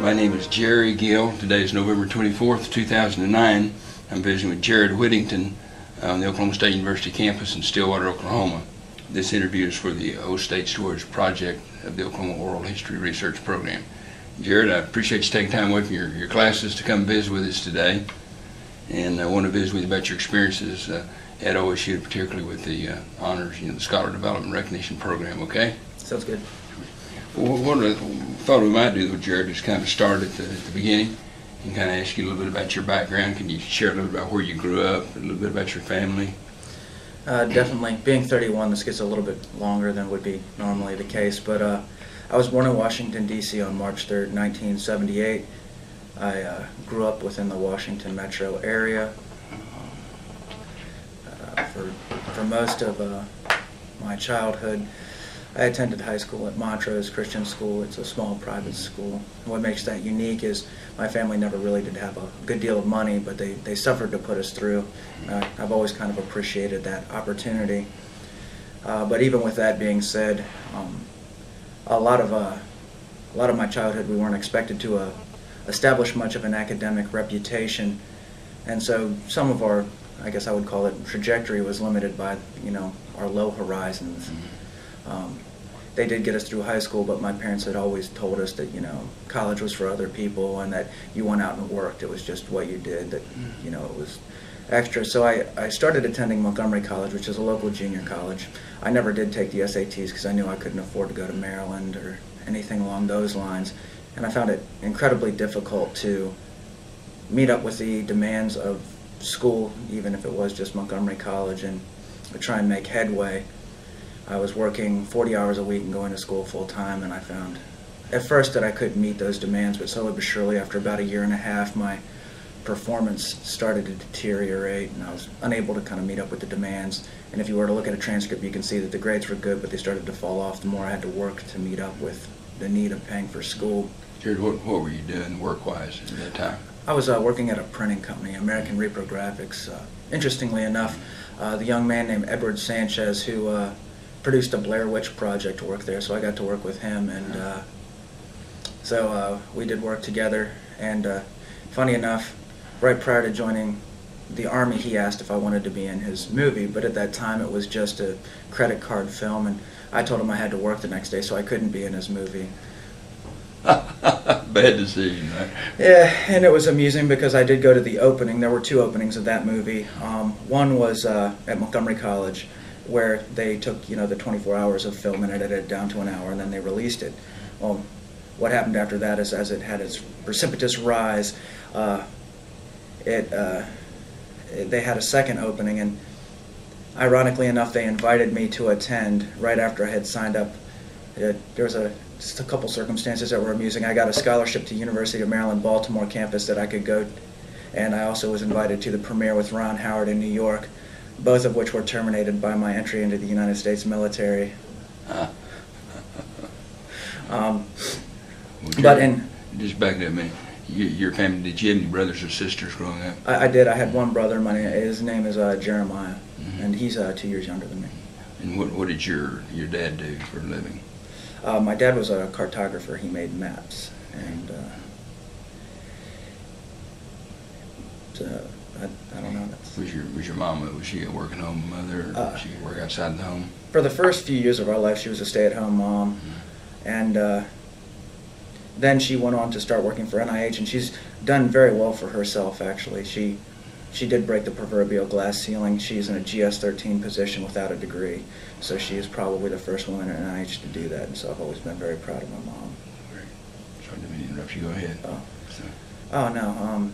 My name is Jerry Gill. Today is November 24th, 2009. I'm visiting with Jared Whittington on the Oklahoma State University campus in Stillwater, Oklahoma. This interview is for the O State Storage Project of the Oklahoma Oral History Research Program. Jared, I appreciate you taking time away from your classes to come visit with us today. And I want to visit with you about your experiences at OSU, particularly with the honors, the Scholar Development Recognition Program, okay? Sounds good. Well, what I thought we might do, Jared, is kind of start at the beginning and kind of ask you a little bit about your background. Can you share a little bit about where you grew up, a little bit about your family? Definitely. Being 31, this gets a little bit longer than would be normally the case, but I was born in Washington, D.C. on March 3rd, 1978. I grew up within the Washington metro area. For most of my childhood, I attended high school at Montrose Christian School. It's a small private school. What makes that unique is my family never really did have a good deal of money, but they suffered to put us through. I've always kind of appreciated that opportunity. But even with that being said, a lot of my childhood we weren't expected to establish much of an academic reputation, and so some of our, I guess I would call it, trajectory was limited by our low horizons. They did get us through high school, but my parents had always told us that college was for other people and that you went out and worked. It was just what you did, that it was extra. So I started attending Montgomery College, which is a local junior college. I never did take the SATs because I knew I couldn't afford to go to Maryland or anything along those lines, and I found it incredibly difficult to meet up with the demands of school, even if it was just Montgomery College, and try and make headway. I was working 40 hours a week and going to school full time, and I found at first that I couldn't meet those demands, but slowly but surely after about a year and a half my performance started to deteriorate and I was unable to kind of meet up with the demands. And if you were to look at a transcript, you can see that the grades were good, but they started to fall off the more I had to work to meet up with the need of paying for school. Jared, what were you doing work-wise at that time? I was working at a printing company, American Reprographics. Interestingly enough, the young man named Edward Sanchez, who produced a Blair Witch Project, worked there, so I got to work with him, and so we did work together. And funny enough, right prior to joining the Army, he asked if I wanted to be in his movie, but at that time it was just a credit card film, and I told him I had to work the next day, so I couldn't be in his movie. Bad decision, right? Yeah, and it was amusing because I did go to the opening. There were two openings of that movie. One was at Montgomery College, where they took the 24 hours of film and edited it down to an hour, and then they released it. Well, what happened after that is, as it had its precipitous rise, they had a second opening, and ironically enough, they invited me to attend right after I had signed up. There was just a couple circumstances that were amusing. I got a scholarship to University of Maryland, Baltimore campus that I could go, and I also was invited to the premiere with Ron Howard in New York, both of which were terminated by my entry into the United States military. Just back that a minute. Your family, did you have any brothers or sisters growing up? I did. I had one brother. His name is Jeremiah, and he's 2 years younger than me. And what did your dad do for a living? My dad was a cartographer. He made maps, and I don't know. Was your mama? Was she a working home mother, or did she work outside the home? For the first few years of our life, she was a stay-at-home mom, and then she went on to start working for NIH, and she's done very well for herself. Actually, she did break the proverbial glass ceiling. She's in a GS-13 position without a degree, so she is probably the first woman at NIH to do that, and so I've always been very proud of my mom. Great. Sorry to interrupt you. Go ahead. Oh no.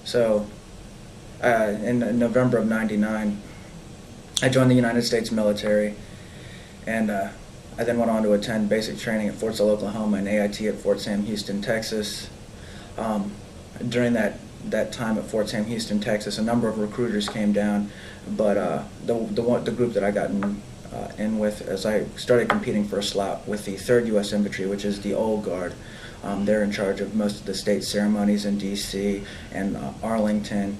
So in November of '99, I joined the United States military, and I then went on to attend basic training at Fort Sill, Oklahoma, and AIT at Fort Sam Houston, Texas. During that time at Fort Sam Houston, Texas, a number of recruiters came down, but the group that I got in with, as I started competing for a slot with the 3rd U.S. Infantry, which is the Old Guard. They're in charge of most of the state ceremonies in D.C. and Arlington,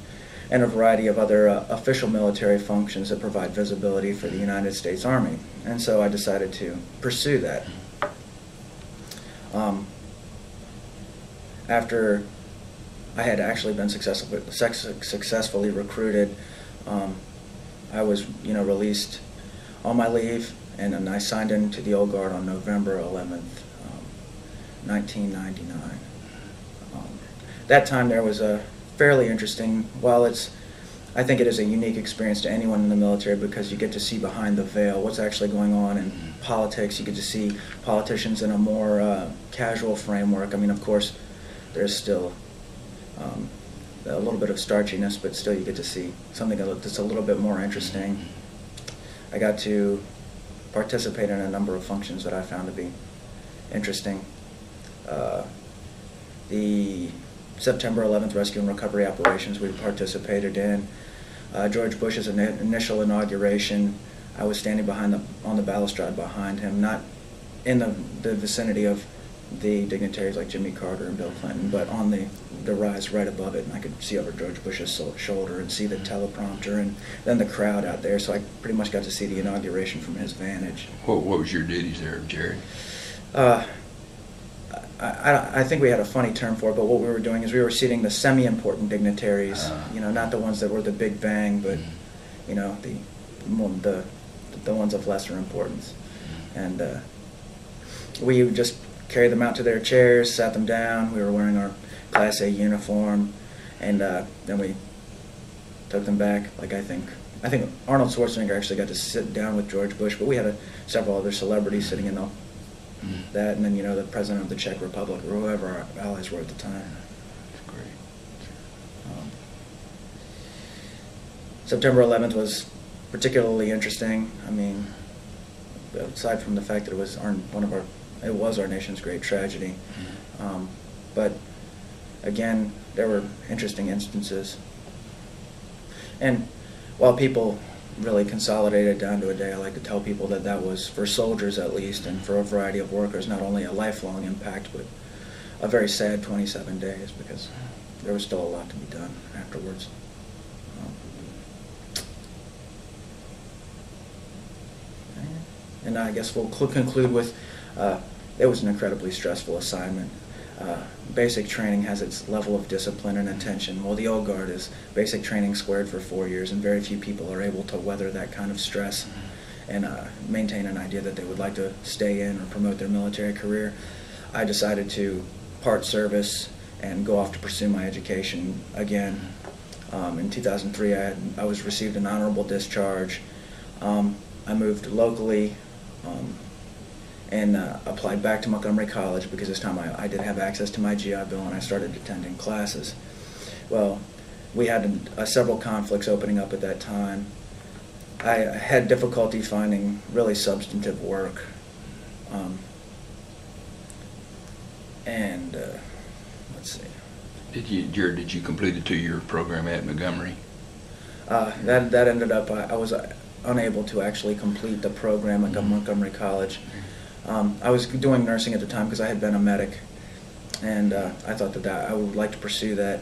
and a variety of other official military functions that provide visibility for the United States Army. And so I decided to pursue that. after I had actually been successfully recruited, I was, released on my leave, and then I signed into the Old Guard on November 11th, 1999. That time there was a fairly interesting, I think it is a unique experience to anyone in the military, because you get to see behind the veil what's actually going on in politics. You get to see politicians in a more casual framework. I mean, of course, there's still a little bit of starchiness, but still you get to see something that's a little bit more interesting. I got to participate in a number of functions that I found to be interesting. The September 11th rescue and recovery operations we participated in. George Bush's initial inauguration, I was standing on the balustrade behind him, not in the vicinity of the dignitaries like Jimmy Carter and Bill Clinton, but on the rise right above it, and I could see over George Bush's shoulder and see the teleprompter and then the crowd out there, so I pretty much got to see the inauguration from his vantage. What was your duties there, Jared? I think we had a funny term for it, but what we were doing is we were seating the semi-important dignitaries, not the ones that were the big bang, but the ones of lesser importance. And we just carried them out to their chairs, sat them down. We were wearing our Class A uniform, and then we took them back. I think Arnold Schwarzenegger actually got to sit down with George Bush, but we had several other celebrities sitting in that, and then the president of the Czech Republic, or whoever our allies were at the time. That's great. September 11th was particularly interesting. I mean, aside from the fact that it was our nation's great tragedy, but again, there were interesting instances. And while people really consolidated down to a day, I like to tell people that was, for soldiers at least, and for a variety of workers, not only a lifelong impact, but a very sad 27 days, because there was still a lot to be done afterwards. And I guess we'll conclude with, it was an incredibly stressful assignment. Basic training has its level of discipline and attention. Well, the Old Guard is basic training squared for 4 years, and very few people are able to weather that kind of stress and maintain an idea that they would like to stay in or promote their military career. I decided to part service and go off to pursue my education again. In 2003, I was received an honorable discharge. I moved locally and applied back to Montgomery College, because this time I did have access to my GI Bill, and I started attending classes. Well, we had several conflicts opening up at that time. I had difficulty finding really substantive work. Let's see. Jared, did you complete a 2-year program at Montgomery? That ended up, I was unable to actually complete the program at Montgomery College. I was doing nursing at the time because I had been a medic, and I thought that I would like to pursue that.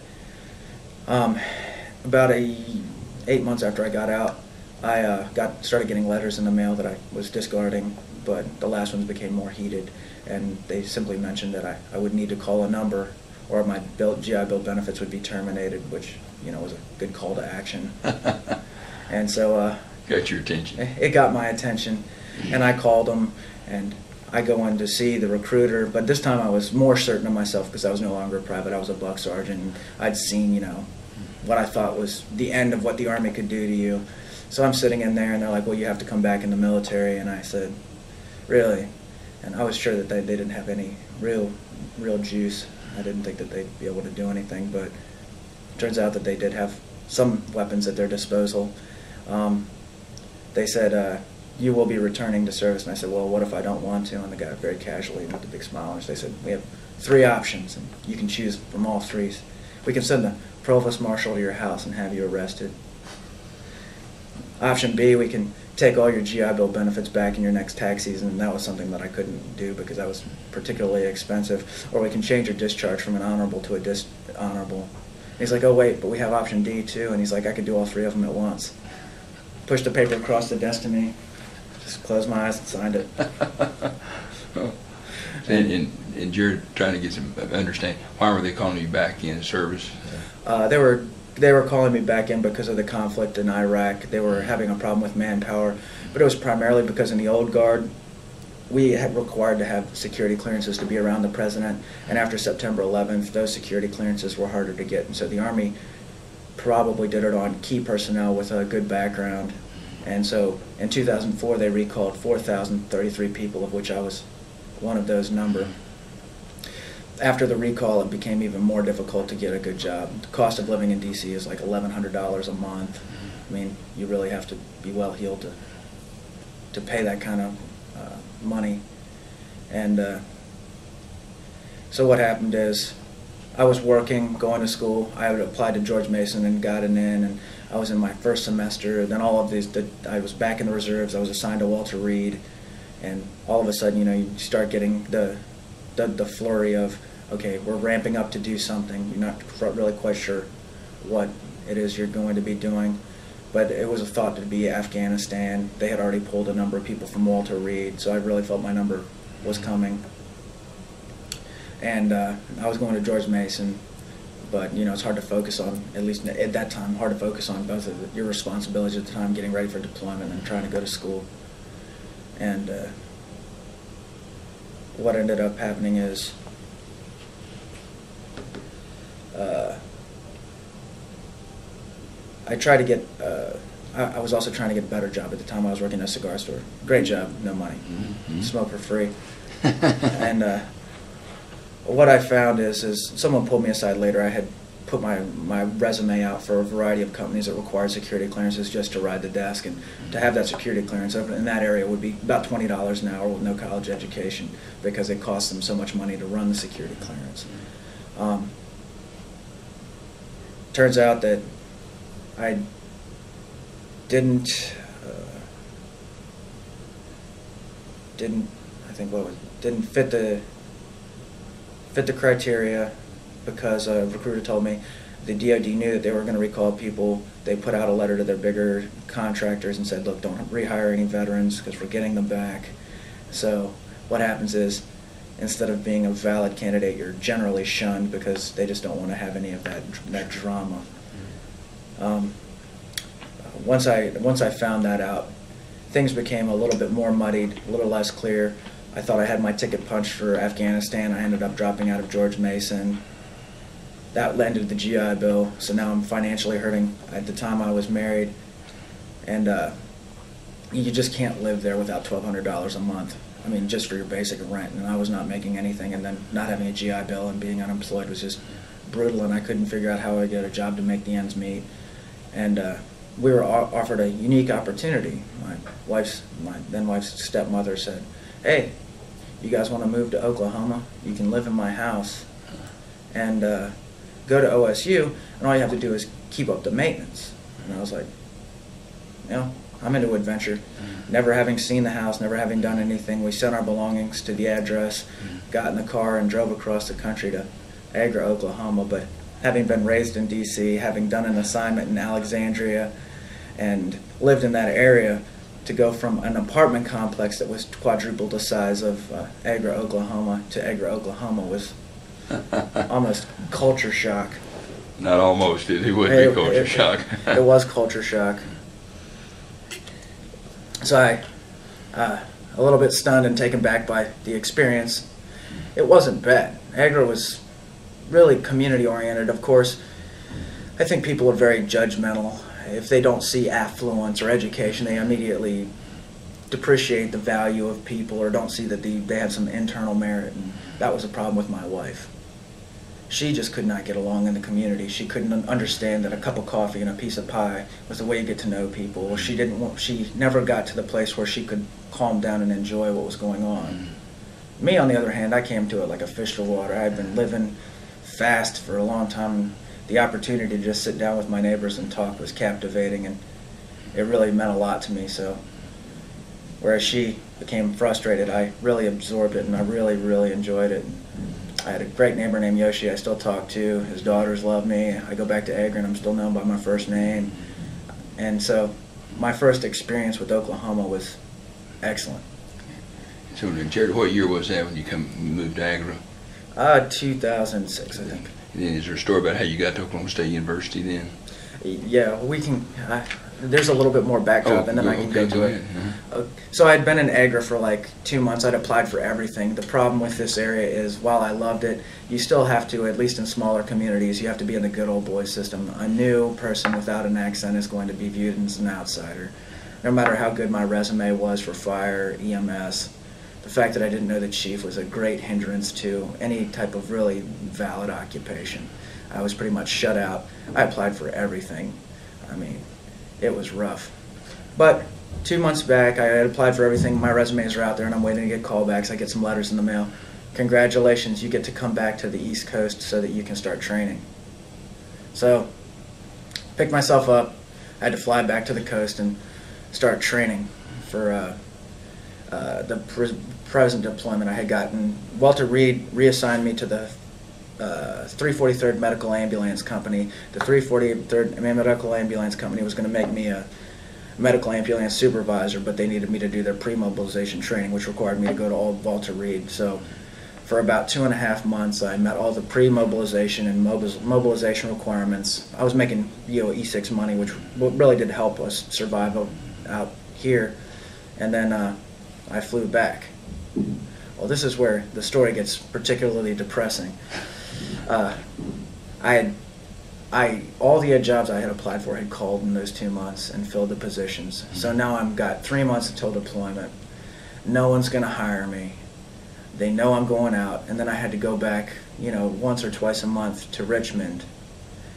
About 8 months after I got out, I started getting letters in the mail that I was discarding, but the last ones became more heated, and they simply mentioned that I would need to call a number or my GI Bill benefits would be terminated, which was a good call to action. And so got your attention. It got my attention, and I called them, and I go in to see the recruiter, but this time I was more certain of myself because I was no longer a private. I was a buck sergeant, and I'd seen, what I thought was the end of what the Army could do to you. So I'm sitting in there, and they're like, well, you have to come back in the military. And I said, really? And I was sure that they didn't have any real juice. I didn't think that they'd be able to do anything, but it turns out that they did have some weapons at their disposal. They said, you will be returning to service. And I said, well, what if I don't want to? And the guy very casually with a big smile, and they said, we have 3 options, and you can choose from all 3. We can send the provost marshal to your house and have you arrested. Option B, we can take all your GI Bill benefits back in your next tax season, and that was something that I couldn't do because that was particularly expensive. Or we can change your discharge from an honorable to a dishonorable. And he's like, oh wait, but we have option D too. And he's like, I could do all 3 of them at once. Pushed the paper across the desk to me, just closed my eyes and signed it. And Jared, trying to get some understanding, why were they calling you back in service? They were calling me back in because of the conflict in Iraq. They were having a problem with manpower, but it was primarily because in the old guard, we had required to have security clearances to be around the president, and after September 11th, those security clearances were harder to get, and so the Army probably did it on key personnel with a good background. And so in 2004, they recalled 4,033 people, of which I was one of those number. After the recall, it became even more difficult to get a good job. The cost of living in D.C. is like $1,100 a month. I mean, you really have to be well-heeled to pay that kind of money. And so what happened is I was working, going to school. I had applied to George Mason and gotten in, and I was in my first semester. Then all of these, I was back in the reserves. I was assigned to Walter Reed, and all of a sudden, you know, you start getting the flurry of, okay, we're ramping up to do something. You're not really quite sure what it is you're going to be doing. But it was thought to be Afghanistan. They had already pulled a number of people from Walter Reed, so I really felt my number was coming. And I was going to George Mason, but you know, it's hard to focus on, at least at that time, hard to focus on both of your responsibilities at the time, getting ready for deployment and trying to go to school. And what ended up happening is I tried to get, I was also trying to get a better job at the time. I was working at a cigar store. Great job, no money. Smoke for free. And what I found is someone pulled me aside later. I had put my resume out for a variety of companies that required security clearances just to ride the desk. And to have that security clearance in that area would be about $20 an hour with no college education, because it costs them so much money to run the security clearance. Turns out that I didn't fit the criteria, because a recruiter told me the DoD knew that they were going to recall people. They put out a letter to their bigger contractors and said, look, don't rehire any veterans because we're getting them back. So what happens is, instead of being a valid candidate, you're generally shunned because they just don't want to have any of that drama. Once I found that out, things became a little bit more muddied, a little less clear. I thought I had my ticket punched for Afghanistan. I ended up dropping out of George Mason. That ended the GI Bill, so now I'm financially hurting. At the time I was married, and you just can't live there without $1,200 a month. I mean, just for your basic rent, and I was not making anything, and then not having a GI Bill and being unemployed was just brutal, and I couldn't figure out how I'd get a job to make the ends meet. And we were offered a unique opportunity. My then wife's stepmother said, hey, you guys want to move to Oklahoma? You can live in my house and go to OSU, and all you have to do is keep up the maintenance. And I was like, you know, I'm into adventure. Never having seen the house, never having done anything, we sent our belongings to the address, got in the car, and drove across the country to Agra, Oklahoma. But having been raised in D.C., having done an assignment in Alexandria, and lived in that area, to go from an apartment complex that was quadruple the size of Agra, Oklahoma, to Agra, Oklahoma was almost culture shock. Not almost, it would be culture shock. It was culture shock. So I, a little bit stunned and taken back by the experience. It wasn't bad. Agra was really community-oriented. Of course, I think people are very judgmental. If they don't see affluence or education, they immediately depreciate the value of people or don't see that they have some internal merit. And that was a problem with my wife. She just could not get along in the community. She couldn't understand that a cup of coffee and a piece of pie was the way you get to know people. She never got to the place where she could calm down and enjoy what was going on. Me, on the other hand, I came to it like a fish to water. I had been living fast for a long time. The opportunity to just sit down with my neighbors and talk was captivating, and it really meant a lot to me. So whereas she became frustrated, I really absorbed it, and I really, really enjoyed it. I had a great neighbor named Yoshi I still talk to. His daughters love me. I go back to Agra, and I'm still known by my first name. And so my first experience with Oklahoma was excellent. So, Jared, what year was that when you moved to Agra? 2006, I think. And then is there a story about how you got to Oklahoma State University then? Yeah, we can. There's a little bit more backdrop, and then I can go to it. So I'd been in Agra for like 2 months. I'd applied for everything. The problem with this area is, while I loved it, you still have to, at least in smaller communities, you have to be in the good old boy system. A new person without an accent is going to be viewed as an outsider. No matter how good my resume was for fire, EMS, the fact that I didn't know the chief was a great hindrance to any type of really valid occupation. I was pretty much shut out. I applied for everything. I mean, it was rough. But 2 months back, I had applied for everything. My resumes are out there, and I'm waiting to get callbacks. I get some letters in the mail. Congratulations, you get to come back to the East Coast so that you can start training. So, picked myself up. I had to fly back to the coast and start training for the present deployment I had gotten. Walter Reed reassigned me to the 343rd Medical Ambulance Company. The 343rd Medical Ambulance Company was going to make me a medical ambulance supervisor, but they needed me to do their pre-mobilization training, which required me to go to old Walter Reed. So for about 2.5 months, I met all the pre-mobilization and mobilization requirements. I was making E6 money, which really did help us survive out here. And then I flew back. Well, this is where the story gets particularly depressing. All the jobs I had applied for had called in those 2 months and filled the positions. So now I've got 3 months until deployment. No one's going to hire me. They know I'm going out, and then I had to go back, once or twice a month to Richmond.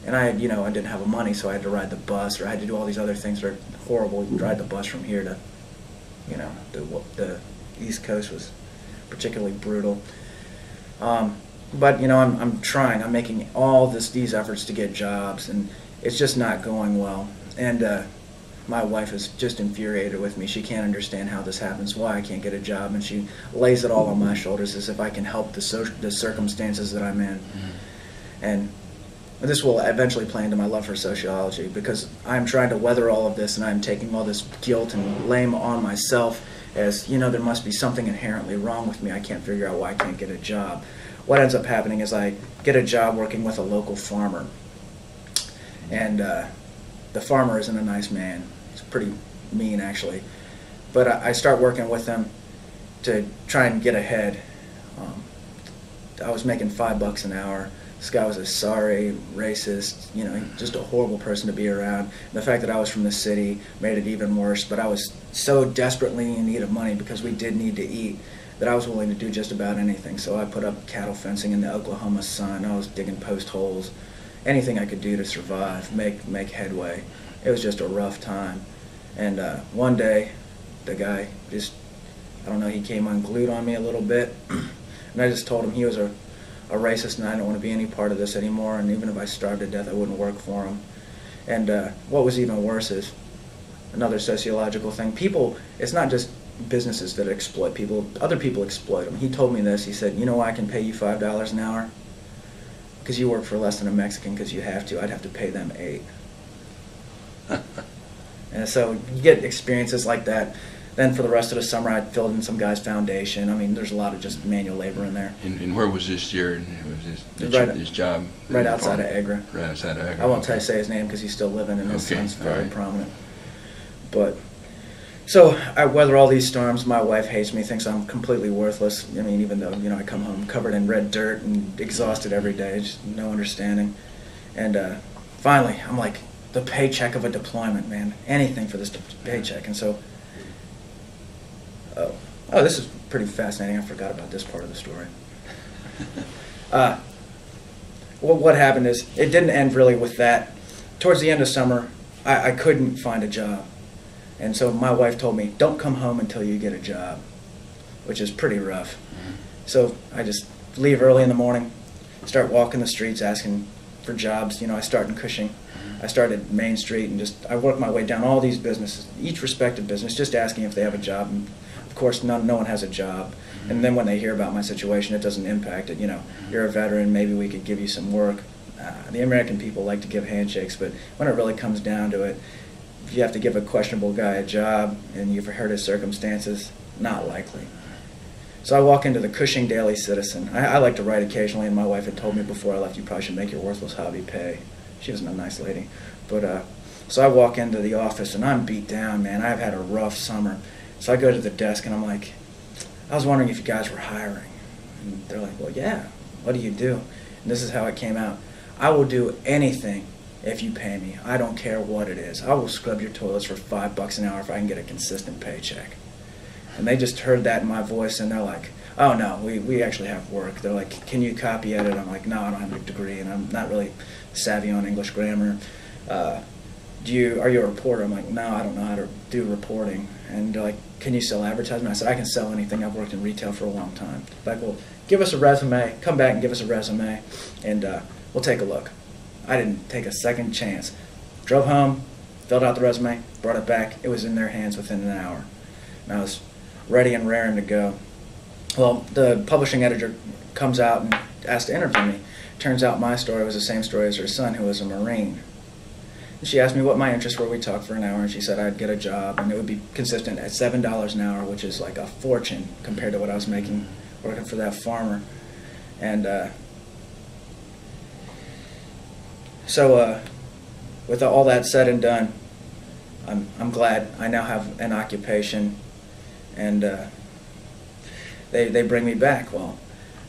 And I didn't have the money, so I had to ride the bus, or I had to do all these other things that are horrible. Ride the bus from here to, the East Coast was particularly brutal. But I'm trying. I'm making all these efforts to get jobs, and it's just not going well. And my wife is just infuriated with me. She can't understand how this happens, why I can't get a job, and she lays it all on my shoulders as if I can help the circumstances that I'm in. And this will eventually play into my love for sociology, because I'm trying to weather all of this, and I'm taking all this guilt and blame on myself as, there must be something inherently wrong with me. I can't figure out why I can't get a job. What ends up happening is I get a job working with a local farmer. And the farmer isn't a nice man. He's pretty mean, actually. But I start working with him to try and get ahead. I was making $5 an hour. This guy was a sorry, racist, just a horrible person to be around. And the fact that I was from the city made it even worse. But I was so desperately in need of money, because we did need to eat, that I was willing to do just about anything. So I put up cattle fencing in the Oklahoma sun. I was digging post holes, anything I could do to survive, make headway. It was just a rough time. And one day, the guy just, he came unglued on me a little bit. And I just told him he was a racist, and I don't want to be any part of this anymore, and even if I starved to death, I wouldn't work for him. And what was even worse is another sociological thing. People, it's not just businesses that exploit people. Other people exploit them. He told me this. He said, "You know why I can pay you $5 an hour? Because you work for less than a Mexican because you have to. I'd have to pay them $8." And so you get experiences like that. Then for the rest of the summer, I filled in some guy's foundation. I mean, there's a lot of just manual labor in there. And where was this, Jared? Was this job? Right outside of Agra. Right outside of Agra. I won't say his name because he's still living, and his son's very prominent. But so I weather all these storms. My wife hates me, thinks I'm completely worthless. I mean, even though I come home covered in red dirt and exhausted every day, just no understanding. And finally, I'm like, the paycheck of a deployment, man. Anything for this paycheck. And so. Oh, this is pretty fascinating. I forgot about this part of the story. What happened is, it didn't end really with that. Towards the end of summer, I couldn't find a job. And so my wife told me, don't come home until you get a job, which is pretty rough. So I just leave early in the morning, start walking the streets asking for jobs. I start in Cushing. I started Main Street, and I worked my way down all these businesses, each respective business, just asking if they have a job. And of course, no one has a job. And then when they hear about my situation, it doesn't impact it. You're a veteran, maybe we could give you some work. The American people like to give handshakes, but when it really comes down to it, if you have to give a questionable guy a job and you've heard his circumstances, not likely. So I walk into the Cushing Daily Citizen. I like to write occasionally, and my wife had told me before I left, you probably should make your worthless hobby pay. She was a nice lady. But so I walk into the office, and I'm beat down, man. I've had a rough summer. So I go to the desk, and I'm like, I was wondering if you guys were hiring. And they're like, well, yeah. What do you do? And this is how it came out. I will do anything if you pay me. I don't care what it is. I will scrub your toilets for $5 an hour if I can get a consistent paycheck. And they just heard that in my voice, and they're like, oh, no, we actually have work. They're like, can you copy edit? I'm like, no, I don't have a degree, and I'm not really savvy on English grammar. Are you a reporter? I'm like, no, I don't know how to do reporting. And they're like, can you sell advertisement? I said, I can sell anything. I've worked in retail for a long time. Like, well, give us a resume. Come back and give us a resume, and we'll take a look. I didn't take a second chance. Drove home, filled out the resume, brought it back. It was in their hands within an hour. And I was ready and raring to go. Well, the publishing editor comes out and asks to interview me. Turns out my story was the same story as her son, who was a Marine. And she asked me what my interests were. We talked for an hour, and she said I'd get a job, and it would be consistent at $7 an hour, which is like a fortune compared to what I was making working for that farmer. And so with all that said and done, I'm glad I now have an occupation, and they bring me back. Well,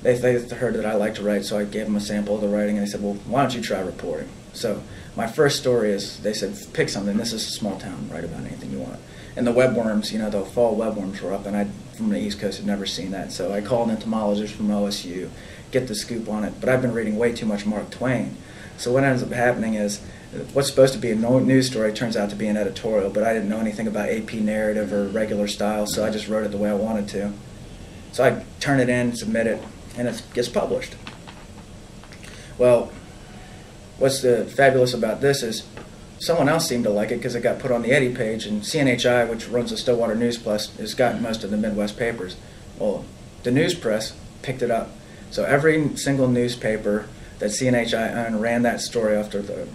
they heard that I like to write, so I gave them a sample of the writing, and they said, well, why don't you try reporting? So my first story is, they said, pick something. This is a small town. Write about anything you want. And the webworms, you know, the fall webworms were up, and I, from the East Coast, had never seen that. So I called an entomologist from OSU, get the scoop on it. But I've been reading way too much Mark Twain. So what ends up happening is, what's supposed to be a news story turns out to be an editorial, but I didn't know anything about AP narrative or regular style, so I just wrote it the way I wanted to. So I turn it in, submit it, and it gets published. Well, what's fabulous about this is someone else seemed to like it because it got put on the Eddy page, and CNHI, which runs the Stillwater News Plus, has got most of the Midwest papers. Well, the news press picked it up. So every single newspaper that CNHI owned ran that story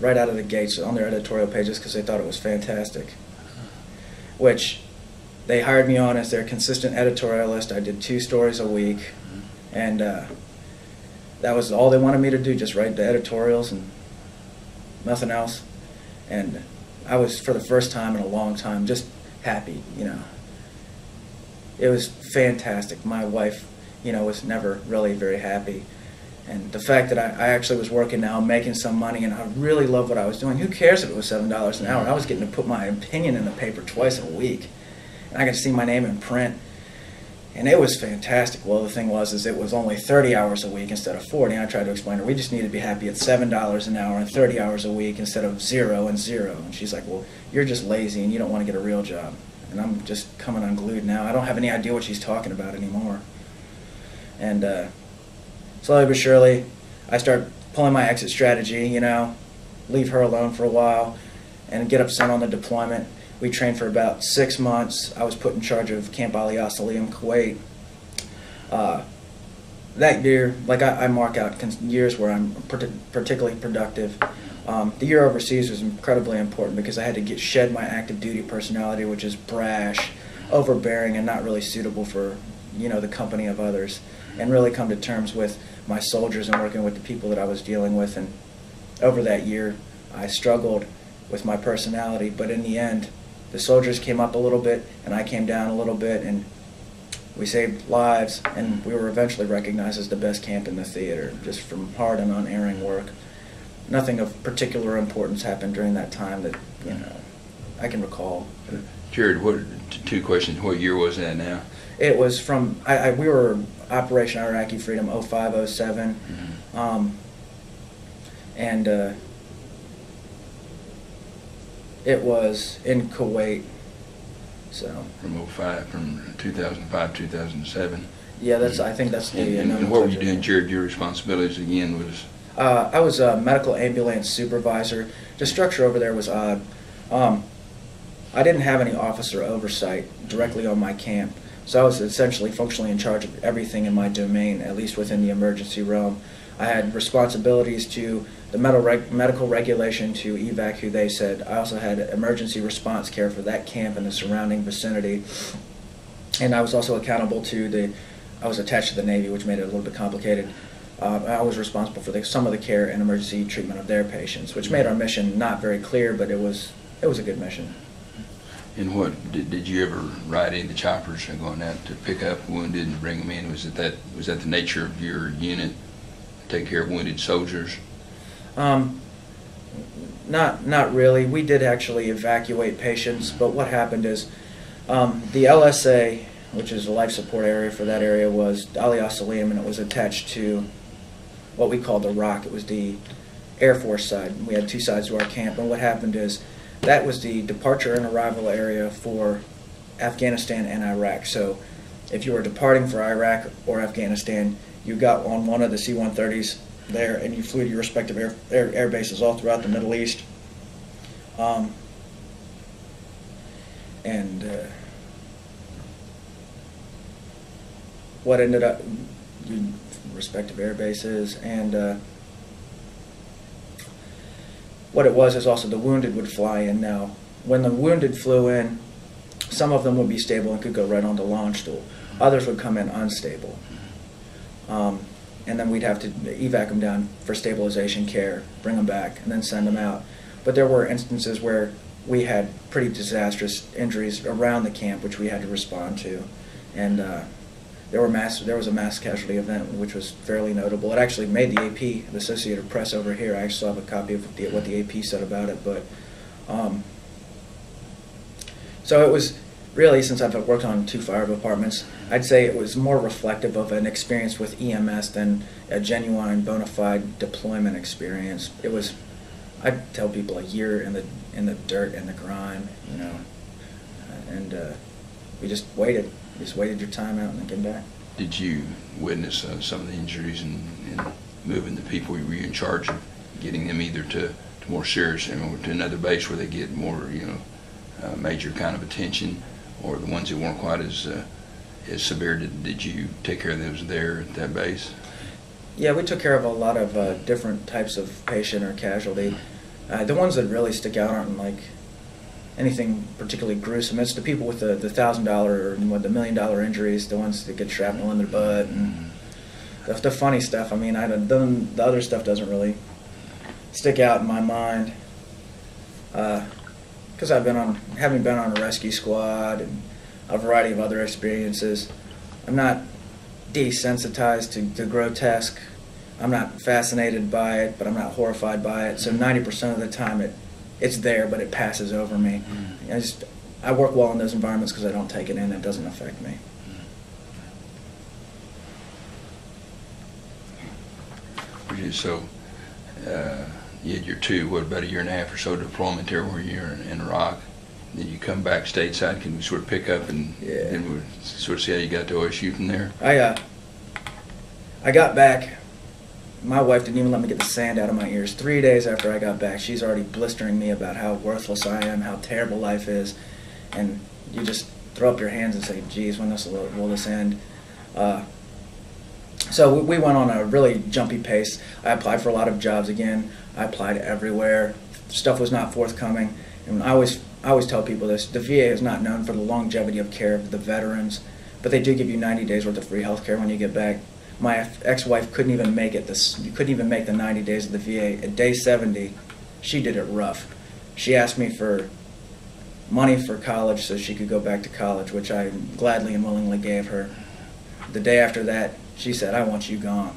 right out of the gates on their editorial pages because they thought it was fantastic. Which they hired me on as their consistent editorialist. I did 2 stories a week, and that was all they wanted me to do, just write the editorials and nothing else. And I was, for the first time in a long time, just happy, you know. It was fantastic. My wife, you know, was never really very happy. And the fact that I actually was working now, making some money, and I really loved what I was doing. Who cares if it was $7 an hour? I was getting to put my opinion in the paper twice a week. And I could see my name in print. And it was fantastic. Well, the thing was, it was only 30 hours a week instead of 40. And I tried to explain to her, we just need to be happy at $7 an hour and 30 hours a week instead of 0 and 0. And she's like, well, you're just lazy and you don't want to get a real job. And I'm just coming unglued now. I don't have any idea what she's talking about anymore. And slowly but surely, I start pulling my exit strategy, you know, leave her alone for a while and get up sent on the deployment. We trained for about 6 months. I was put in charge of Camp Ali Asali in Kuwait. That year, like I mark out years where I'm particularly productive. The year overseas was incredibly important because I had to shed my active duty personality, which is brash, overbearing, and not really suitable for, you know, the company of others, and really come to terms with my soldiers and working with the people that I was dealing with. And over that year, I struggled with my personality, but in the end, the soldiers came up a little bit, and I came down a little bit, and we saved lives, and we were eventually recognized as the best camp in the theater, just from hard and unerring work. Nothing of particular importance happened during that time that, you know, I can recall. Jared, 2 questions. What year was that now? It was from, we were Operation Iraqi Freedom 05, 07, and it was in Kuwait. So from 2005, 2007. Yeah, I think that's the. And what were you doing, Jared? Your responsibilities again was? I was a medical ambulance supervisor. The structure over there was odd. I didn't have any officer oversight directly on my camp, so I was essentially functionally in charge of everything in my domain, at least within the emergency realm. I had responsibilities to the medical regulation to evac who they said. I also had emergency response care for that camp and the surrounding vicinity. And I was also accountable to the I was attached to the Navy, which made it a little bit complicated. I was responsible for some of the care and emergency treatment of their patients, which made our mission not very clear, but it was a good mission. And what did you ever ride any of the choppers going out to pick up wounded and bring them in? Was that the nature of your unit, take care of wounded soldiers? Not really. We did actually evacuate patients, but what happened is the LSA, which is the life support area for that area, was Ali Salim, and it was attached to what we called the ROC. It was the Air Force side. We had two sides to our camp, and what happened is that was the departure and arrival area for Afghanistan and Iraq. So if you were departing for Iraq or Afghanistan, you got on one of the C-130s there and you flew to your respective air bases all throughout the Middle East. What ended up, respective air bases, and what it was is also the wounded would fly in. Now, when the wounded flew in, some of them would be stable and could go right onto launch stool. Others would come in unstable. And then we'd have to evac them down for stabilization care, bring them back, and then send them out. But there were instances where we had pretty disastrous injuries around the camp, which we had to respond to. And there was a mass casualty event, which was fairly notable. It actually made the AP, the Associated Press over here. I actually have a copy of what the AP said about it. But so it was really, since I've worked on 2 fire departments, I'd say it was more reflective of an experience with EMS than a genuine, bona fide deployment experience. It was, I'd tell people, a year in the dirt and the grime, you know, and we just waited. You just waited your time out and then came back. Did you witness some of the injuries and moving the people? Were you in charge of getting them either to more serious, to another base where they get more, major kind of attention, or the ones that weren't quite as severe? Did you take care of those there at that base? Yeah, we took care of a lot of different types of patient or casualty. The ones that really stick out aren't like anything particularly gruesome. It's the people with the $1,000 or the $1 million injuries, the ones that get shrapnel in their butt, and the funny stuff. I mean, the other stuff doesn't really stick out in my mind, because having been on a rescue squad and a variety of other experiences, I'm not desensitized to grotesque. I'm not fascinated by it, but I'm not horrified by it. So 90% of the time it's there, but it passes over me. I work well in those environments because I don't take it in. It doesn't affect me. So you had your about a year and a half or so deployment there where you're in Iraq. Then you come back stateside. Can we sort of pick up and we'll sort of see how you got to OSU from there? I got back. My wife didn't even let me get the sand out of my ears. 3 days after I got back, she's already blistering me about how worthless I am, how terrible life is, and you just throw up your hands and say, geez, when will this end? So we went on a really jumpy pace. I applied for a lot of jobs again. I applied everywhere. Stuff was not forthcoming. And I always tell people this: the VA is not known for the longevity of care of the veterans, but they do give you 90 days worth of free health care when you get back. My ex-wife couldn't even make it. You couldn't even make the 90 days of the VA. At day 70, she did it rough. She asked me for money for college so she could go back to college, which I gladly and willingly gave her. The day after that, she said, "I want you gone."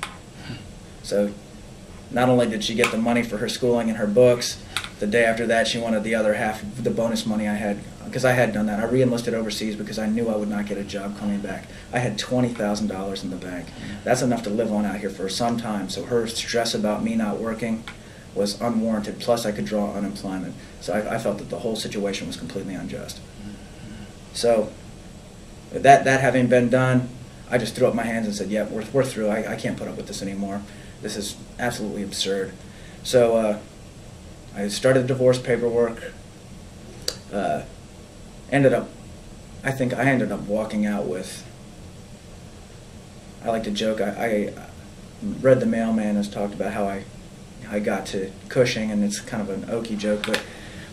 So not only did she get the money for her schooling and her books, the day after that she wanted the other half of the bonus money I had, because I had done that. I re-enlisted overseas because I knew I would not get a job coming back. I had $20,000 in the bank. That's enough to live on out here for some time. So her stress about me not working was unwarranted, plus I could draw unemployment. So I felt that the whole situation was completely unjust. So that having been done, I just threw up my hands and said, yeah, we're through. I can't put up with this anymore. This is absolutely absurd. So I started divorce paperwork. I think I ended up walking out with, I like to joke, I read The Mailman has talked about how I got to Cushing, and it's kind of an okie joke, but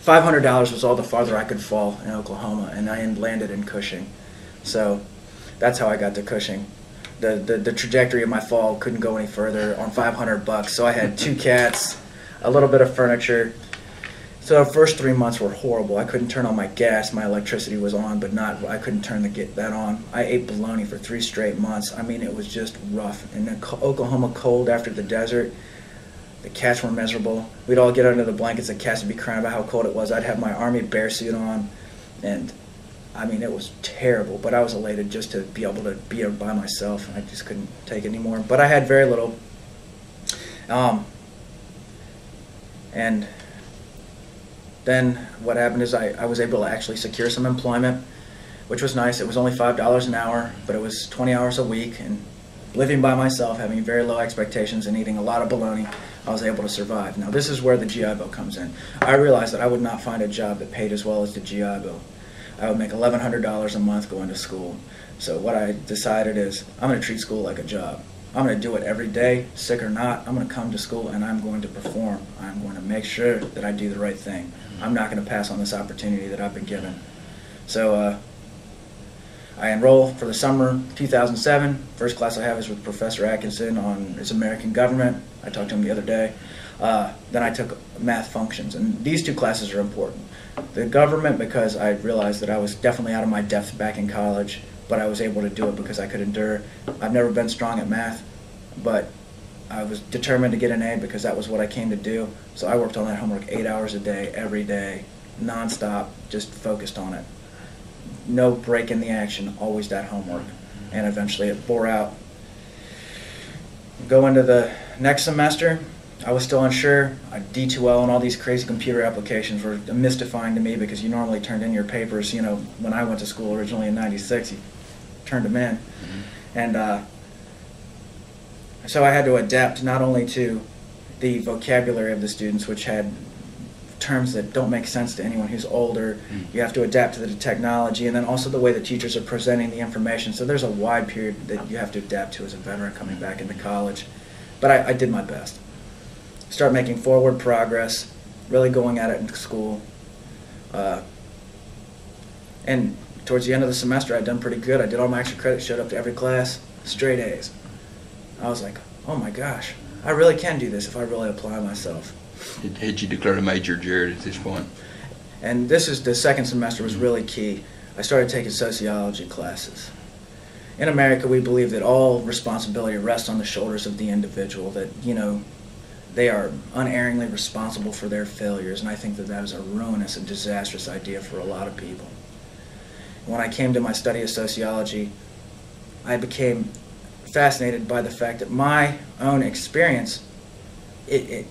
$500 was all the farther I could fall in Oklahoma, and I landed in Cushing. So that's how I got to Cushing. the trajectory of my fall couldn't go any further on $500. So I had 2 cats, a little bit of furniture. So the first 3 months were horrible. I couldn't turn on my gas. My electricity was on, but I couldn't turn that on. I ate bologna for 3 straight months. I mean, it was just rough. And then Oklahoma cold after the desert. The cats were miserable. We'd all get under the blankets. The cats would be crying about how cold it was. I'd have my Army bear suit on, and I mean, it was terrible. But I was elated just to be able to be by myself. I just couldn't take it anymore. But I had very little. And then what happened is I was able to actually secure some employment, which was nice. It was only $5 an hour, but it was 20 hours a week. And living by myself, having very low expectations, and eating a lot of bologna, I was able to survive. Now, this is where the GI Bill comes in. I realized that I would not find a job that paid as well as the GI Bill. I would make $1,100 a month going to school. So what I decided is, I'm going to treat school like a job. I'm going to do it every day, sick or not. I'm going to come to school and I'm going to perform. I'm going to make sure that I do the right thing. I'm not going to pass on this opportunity that I've been given. So I enroll for the summer 2007. First class I have is with Professor Atkinson on his American government. I talked to him the other day. Then I took math functions, and these 2 classes are important. The government, because I realized that I was definitely out of my depth back in college, but I was able to do it because I could endure. I've never been strong at math, but I was determined to get an A because that was what I came to do. So I worked on that homework 8 hours a day, every day, nonstop, just focused on it. No break in the action, always that homework. And eventually it bore out. Go into the next semester, I was still unsure. D2L and all these crazy computer applications were mystifying to me because you normally turned in your papers, you know, when I went to school originally in '96, you turned them in. And so I had to adapt not only to the vocabulary of the students, which had terms that don't make sense to anyone who's older. You have to adapt to the technology, and then also the way the teachers are presenting the information. So there's a wide period that you have to adapt to as a veteran coming back into college. But I did my best. Start making forward progress, really going at it in school. And towards the end of the semester, I'd done pretty good. I did all my extra credits, showed up to every class, straight A's. I was like, oh my gosh, I really can do this if I really apply myself. Had you declared a major, Jared, at this point? And this is the second semester was really key. I started taking sociology classes. In America, we believe that all responsibility rests on the shoulders of the individual, that, you know, they are unerringly responsible for their failures, and I think that that is a ruinous and disastrous idea for a lot of people. When I came to my study of sociology, I became fascinated by the fact that my own experience, it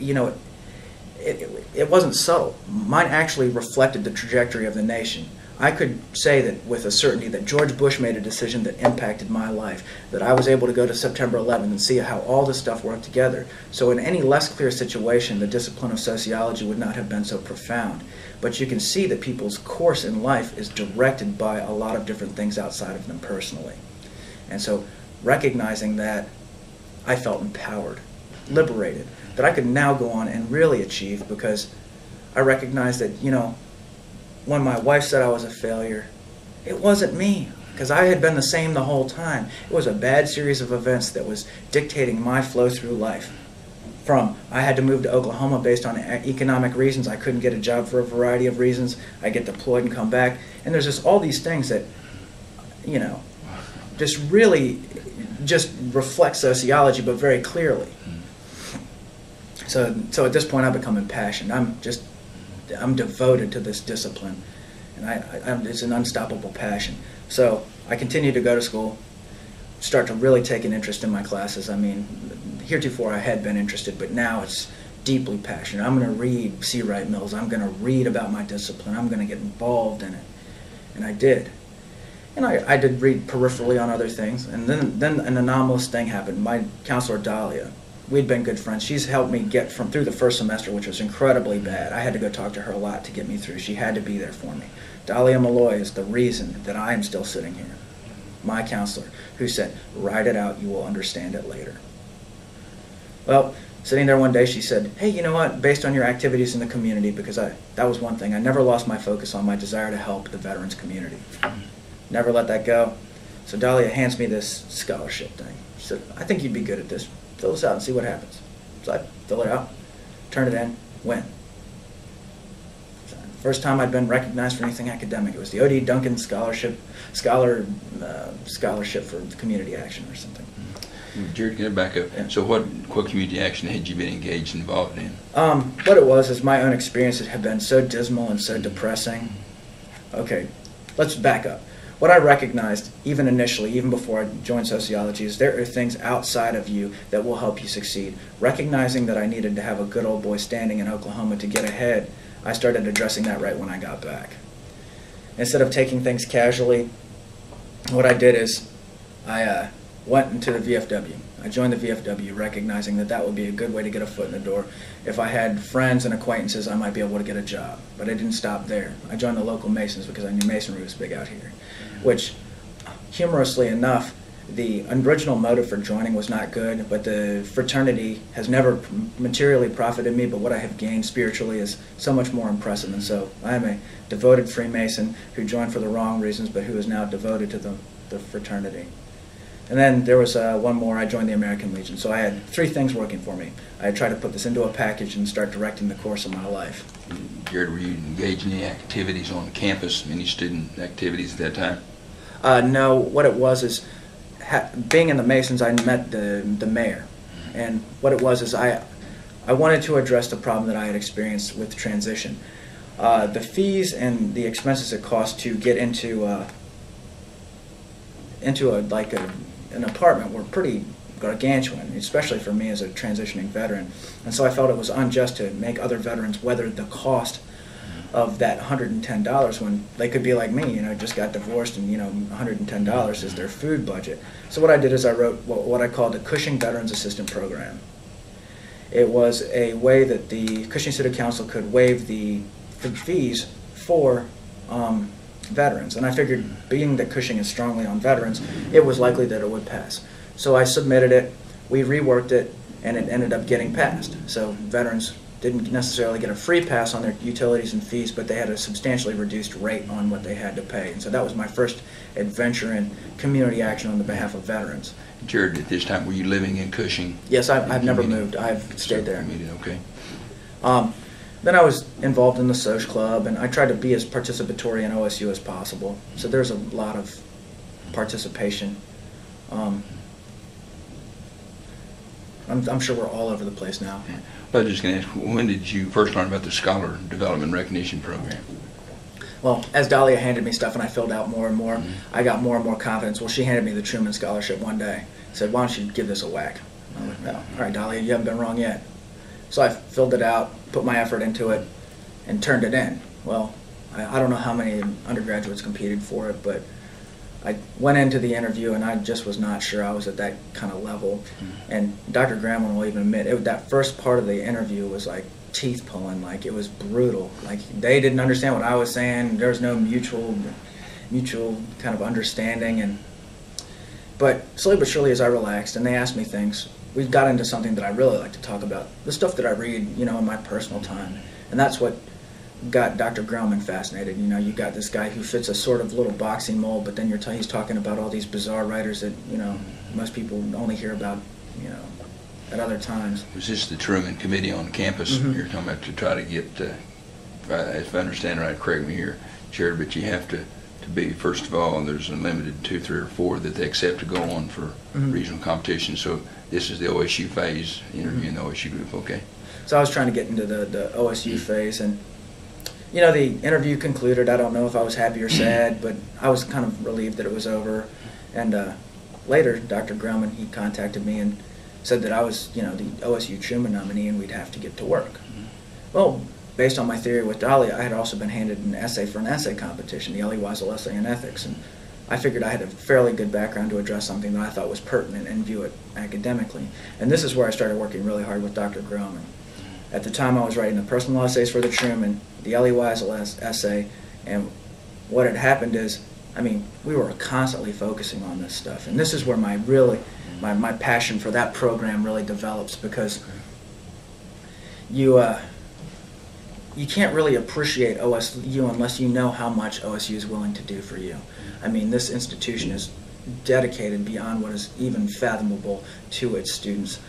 wasn't subtle. Mine actually reflected the trajectory of the nation. I could say that with a certainty that George Bush made a decision that impacted my life, that I was able to go to September 11th and see how all this stuff worked together. So in any less clear situation, the discipline of sociology would not have been so profound. But you can see that people's course in life is directed by a lot of different things outside of them personally. And so recognizing that, I felt empowered, liberated, that I could now go on and really achieve, because I recognized that, you know, when my wife said I was a failure, it wasn't me, because I had been the same the whole time. It was a bad series of events that was dictating my flow through life. From, I had to move to Oklahoma based on economic reasons. I couldn't get a job for a variety of reasons. I get deployed and come back. And there's just all these things that, you know, just really just reflect sociology, but very clearly. So at this point, I've become impassioned. I'm devoted to this discipline, and it's an unstoppable passion. So I continue to go to school, start to really take an interest in my classes. I mean, heretofore I had been interested, but now it's deeply passionate. I'm going to read C. Wright Mills. I'm going to read about my discipline. I'm going to get involved in it. And I did. And I did read peripherally on other things. And then an anomalous thing happened. My counselor, Dahlia, we'd been good friends. She's helped me get through the first semester, which was incredibly bad. I had to go talk to her a lot to get me through. She had to be there for me. Dahlia Malloy is the reason that I am still sitting here. My counselor, who said, write it out, you will understand it later. Well, sitting there one day, she said, hey, you know what, based on your activities in the community, because that was one thing, I never lost my focus on my desire to help the veterans community. Never let that go. So Dahlia hands me this scholarship thing. She said, I think you'd be good at this. Fill this out and see what happens. So I fill it out, turn it in, win. So first time I'd been recognized for anything academic. It was the O.D. Duncan scholarship for community action or something. Jared, get it back up. Yeah. So what community action had you been engaged and involved in? What it was is my own experiences had been so dismal and so depressing. Okay, let's back up. What I recognized, even initially, even before I joined sociology, is there are things outside of you that will help you succeed. Recognizing that I needed to have a good old boy standing in Oklahoma to get ahead, I started addressing that right when I got back. Instead of taking things casually, what I did is I went into the VFW. I joined the VFW recognizing that that would be a good way to get a foot in the door. If I had friends and acquaintances, I might be able to get a job. But I didn't stop there. I joined the local Masons because I knew Masonry was big out here. Which, humorously enough, the original motive for joining was not good, but the fraternity has never materially profited me, but what I have gained spiritually is so much more impressive. And so I am a devoted Freemason who joined for the wrong reasons, but who is now devoted to the fraternity. And then there was one more. I joined the American Legion. So I had three things working for me. I had tried to put this into a package and start directing the course of my life. Jared, were you engaged in any activities on campus, any student activities at that time? No, what it was is, being in the Masons, I met the mayor. And what it was is I wanted to address the problem that I had experienced with transition. The fees and the expenses it cost to get into an apartment were pretty gargantuan, especially for me as a transitioning veteran. And so I felt it was unjust to make other veterans weather the cost of that $110 when they could be like me, just got divorced and, $110 is their food budget. So what I did is I wrote what I called the Cushing Veterans Assistant Program. It was a way that the Cushing City Council could waive the fees for veterans. And I figured, being that Cushing is strongly on veterans, it was likely that it would pass. So I submitted it, we reworked it, and it ended up getting passed. So veterans didn't necessarily get a free pass on their utilities and fees, but they had a substantially reduced rate on what they had to pay. And so that was my first adventure in community action on the behalf of veterans. Jared, at this time, were you living in Cushing? Yes, I've never moved. I've stayed there. Okay. Then I was involved in the Social Club, and I tried to be as participatory in OSU as possible. So there's a lot of participation. I'm sure we're all over the place now. I was just going to ask, when did you first learn about the Scholar Development Recognition Program? Well, as Dahlia handed me stuff and I filled out more and more, I got more and more confidence. Well, she handed me the Truman Scholarship one day. Said, why don't you give this a whack? I was like, well, all right, Dahlia, you haven't been wrong yet. So I filled it out, put my effort into it, and turned it in. Well, I don't know how many undergraduates competed for it, but I went into the interview and I just was not sure I was at that kind of level. And Dr. Graalman will even admit, that first part of the interview was like teeth pulling, like it was brutal. Like they didn't understand what I was saying. There was no mutual kind of understanding. But slowly but surely as I relaxed and they asked me things, we got into something that I really like to talk about, the stuff that I read, in my personal time. And that's what got Dr. Graalman fascinated. You got this guy who fits a sort of little boxing mold, but then he's talking about all these bizarre writers that, most people only hear about, at other times. Was this the Truman Committee on campus you're talking about, to try to get, if I understand right, correct me here, Jared, but you have to be, first of all, there's a limited 2, 3, or 4 that they accept to go on for regional competition. So this is the OSU phase, interviewing the OSU group, okay? So I was trying to get into the OSU phase, and the interview concluded. I don't know if I was happy or sad, but I was kind of relieved that it was over. And later, Dr. Graalman, he contacted me and said that I was, the OSU Truman nominee and we'd have to get to work. Well, based on my theory with Dahlia, I had also been handed an essay for an essay competition, the Ellie Wiesel Essay in Ethics, and I figured I had a fairly good background to address something that I thought was pertinent and view it academically. And this is where I started working really hard with Dr. Graalman. At the time, I was writing the personal essays for the Truman, the Ellie Wiesel essay, and what had happened is, we were constantly focusing on this stuff, and this is where my passion for that program really develops, because you can't really appreciate OSU unless you know how much OSU is willing to do for you. This institution is dedicated beyond what is even fathomable to its students.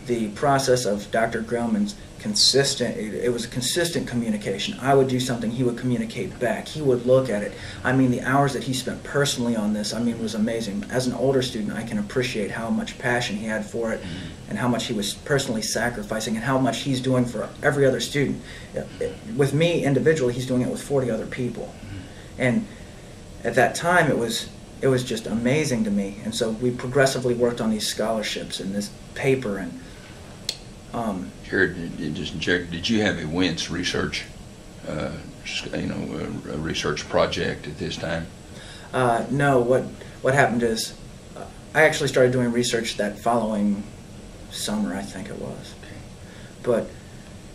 The process of Dr. Graalman's consistent, it was consistent communication. I would do something, he would communicate back. He would look at it. I mean, the hours that he spent personally on this, I mean, was amazing. As an older student, I can appreciate how much passion he had for it and how much he was personally sacrificing and how much he's doing for every other student. With me individually, he's doing it with 40 other people. And at that time, it was just amazing to me. And so we progressively worked on these scholarships and this paper. And Jared, did you have a WINS research, a research project at this time? No. What happened is, I actually started doing research that following summer, I think it was. Okay. But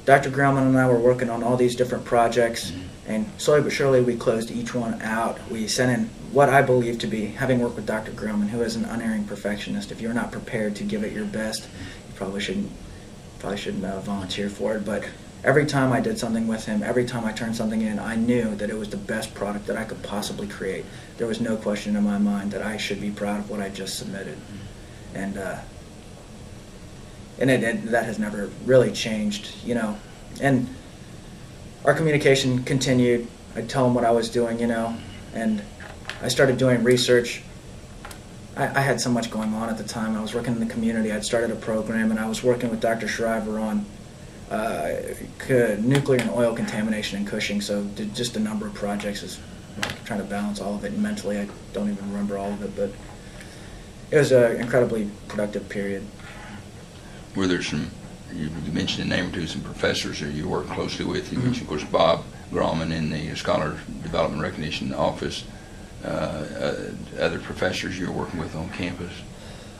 Dr. Graalman and I were working on all these different projects, and slowly but surely we closed each one out. We sent in what I believe to be, having worked with Dr. Graalman, who is an unerring perfectionist. If you're not prepared to give it your best, you probably shouldn't volunteer for it. But every time I did something with him, every time I turned something in, I knew that it was the best product that I could possibly create. There was no question in my mind that I should be proud of what I just submitted. And that has never really changed, you know. And our communication continued. I'd tell him what I was doing, you know, and I started doing research. I had so much going on at the time. I was working in the community. I'd started a program, and I was working with Dr. Schreiber on nuclear and oil contamination in Cushing, so did just a number of projects, is trying to balance all of it. And mentally, I don't even remember all of it, but it was an incredibly productive period. Were there some, you mentioned a name or two, some professors that you worked closely with? You mentioned, of course, Bob Graalman in the Scholar Development Recognition Office. Other professors you were working with on campus?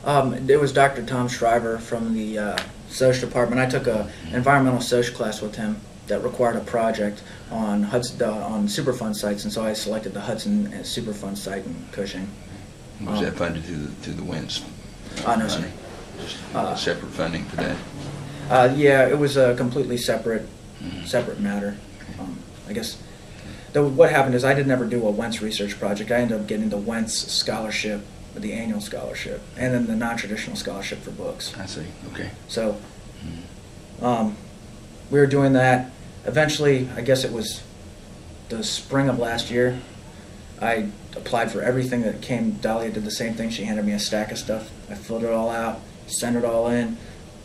It was Dr. Tom Shriver from the social department. I took an environmental social class with him that required a project on Superfund sites, and so I selected the Hudson Superfund site in Cushing. Was that funded through the WINS? No, sir. Just separate funding for that? Yeah, it was a completely separate matter. I guess what happened is I did never do a WENS research project. I ended up getting the WENS scholarship, the annual scholarship, and then the non-traditional scholarship for books. I see. Okay. So we were doing that. Eventually, I guess it was the spring of last year, I applied for everything that came. Dahlia did the same thing. She handed me a stack of stuff. I filled it all out, sent it all in.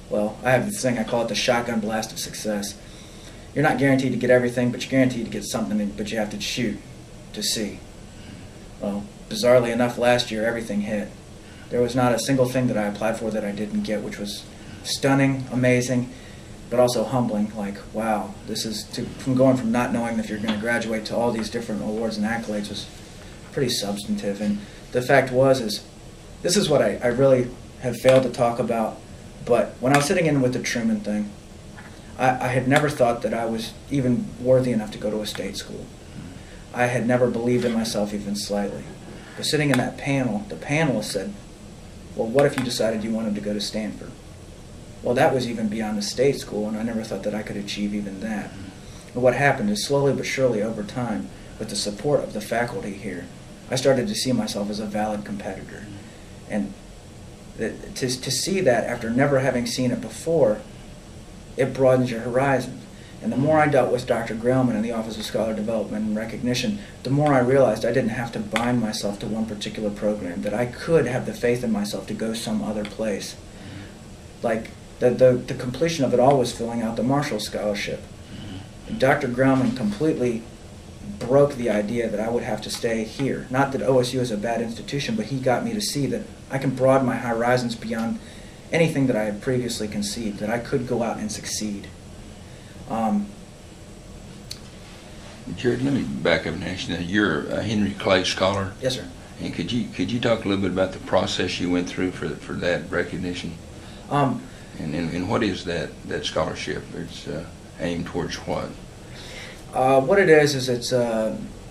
Well, I have this thing, I call it the shotgun blast of success. You're not guaranteed to get everything, but you're guaranteed to get something, but you have to shoot to see. Well, bizarrely enough, last year everything hit. There was not a single thing that I applied for that I didn't get, which was stunning, amazing, but also humbling. Like, wow, this is from going from not knowing if you're going to graduate to all these different awards and accolades was pretty substantive. And the fact is this is what I really have failed to talk about, but when I was sitting in with the Truman thing, I had never thought that I was even worthy enough to go to a state school. I had never believed in myself even slightly. But sitting in that panel, the panelist said, well, what if you decided you wanted to go to Stanford? Well, that was even beyond the state school, and I never thought that I could achieve even that. And what happened is slowly but surely over time, with the support of the faculty here, I started to see myself as a valid competitor. And to see that after never having seen it before, it broadens your horizons. And the more I dealt with Dr. Graalman in the Office of Scholar Development and Recognition, the more I realized I didn't have to bind myself to one particular program, that I could have the faith in myself to go some other place. Like, the completion of it all was filling out the Marshall Scholarship. And Dr. Graalman completely broke the idea that I would have to stay here. Not that OSU is a bad institution, but he got me to see that I can broaden my horizons beyond anything that I had previously conceived, that I could go out and succeed. Jared, let me back up and ask you. You're a Henry Clay Scholar. Yes, sir. And could you talk a little bit about the process you went through for that recognition? And what is that scholarship? It's aimed towards what? What it is it's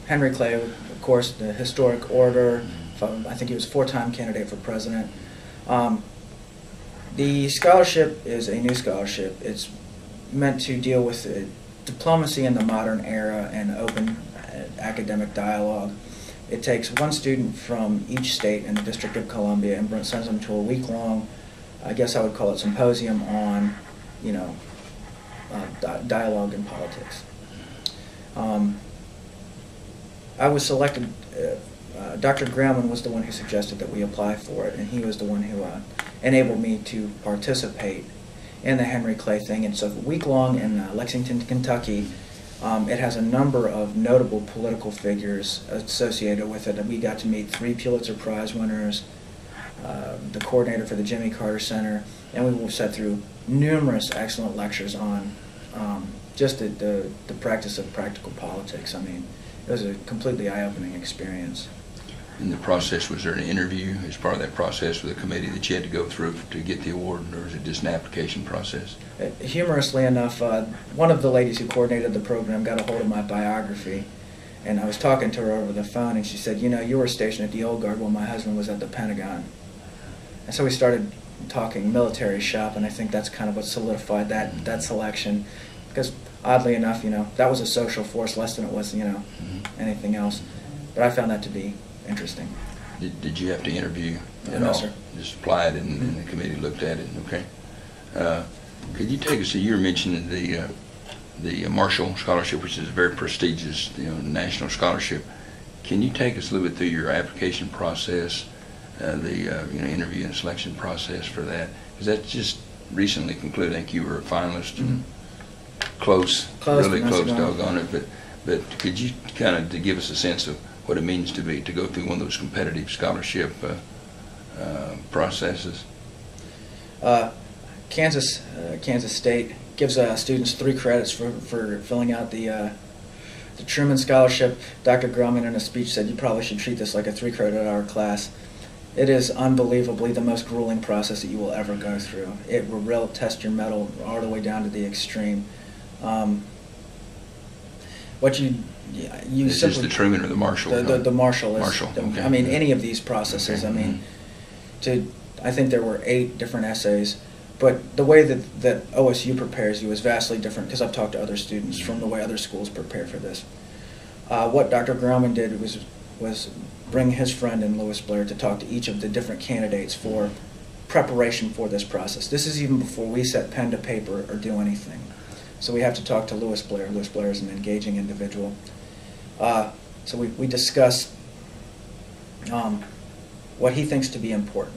Henry Clay, of course, the historic orator. I think he was a 4-time candidate for president. The scholarship is a new scholarship. It's meant to deal with diplomacy in the modern era and open academic dialogue. It takes one student from each state in the District of Columbia and sends them to a week-long, I guess I would call it symposium on, you know, dialogue in politics. I was selected, Dr. Graalman was the one who suggested that we apply for it, and he was the one who enabled me to participate in the Henry Clay thing. It's a week-long in Lexington, Kentucky. It has a number of notable political figures associated with it. We got to meet 3 Pulitzer Prize winners, the coordinator for the Jimmy Carter Center, and we sat through numerous excellent lectures on just the practice of practical politics. I mean, it was a completely eye-opening experience. In the process, was there an interview as part of that process with a committee that you had to go through to get the award, or was it just an application process? Humorously enough, one of the ladies who coordinated the program got a hold of my biography, and I was talking to her over the phone, and she said, you know, you were stationed at the Old Guard while my husband was at the Pentagon. And so we started talking military shop, and I think that's kind of what solidified that selection, because oddly enough, you know, that was a social force less than it was, you know, anything else. But I found that to be interesting. Did you have to interview at No, all? sir. Just applied and the committee looked at it, okay. Could you take us, you were mentioning the Marshall Scholarship, which is a very prestigious, you know, national scholarship. Can you take us a little bit through your application process, the you know, interview and selection process for that? Because that just recently concluded. I think you were a finalist. Mm-hmm. Close, really close, ago. doggone it. But could you kind of to give us a sense of what it means to go through one of those competitive scholarship processes? Kansas State gives students 3 credits for filling out the Truman Scholarship. Dr. Graalman in a speech said, you probably should treat this like a 3-credit-hour class. It is unbelievably the most grueling process that you will ever go through. It will really test your mettle all the way down to the extreme. What you Is this the Truman or the Marshall? The Marshall is. Marshall, okay. I mean, any of these processes. Okay. I mean, I think there were 8 different essays, but the way that OSU prepares you is vastly different, because I've talked to other students from the way other schools prepare for this. What Dr. Graalman did was bring his friend in Lewis Blair to talk to each of the different candidates for preparation for this process. This is even before we set pen to paper or do anything. So we have to talk to Lewis Blair. Lewis Blair is an engaging individual. So we discuss what he thinks to be important.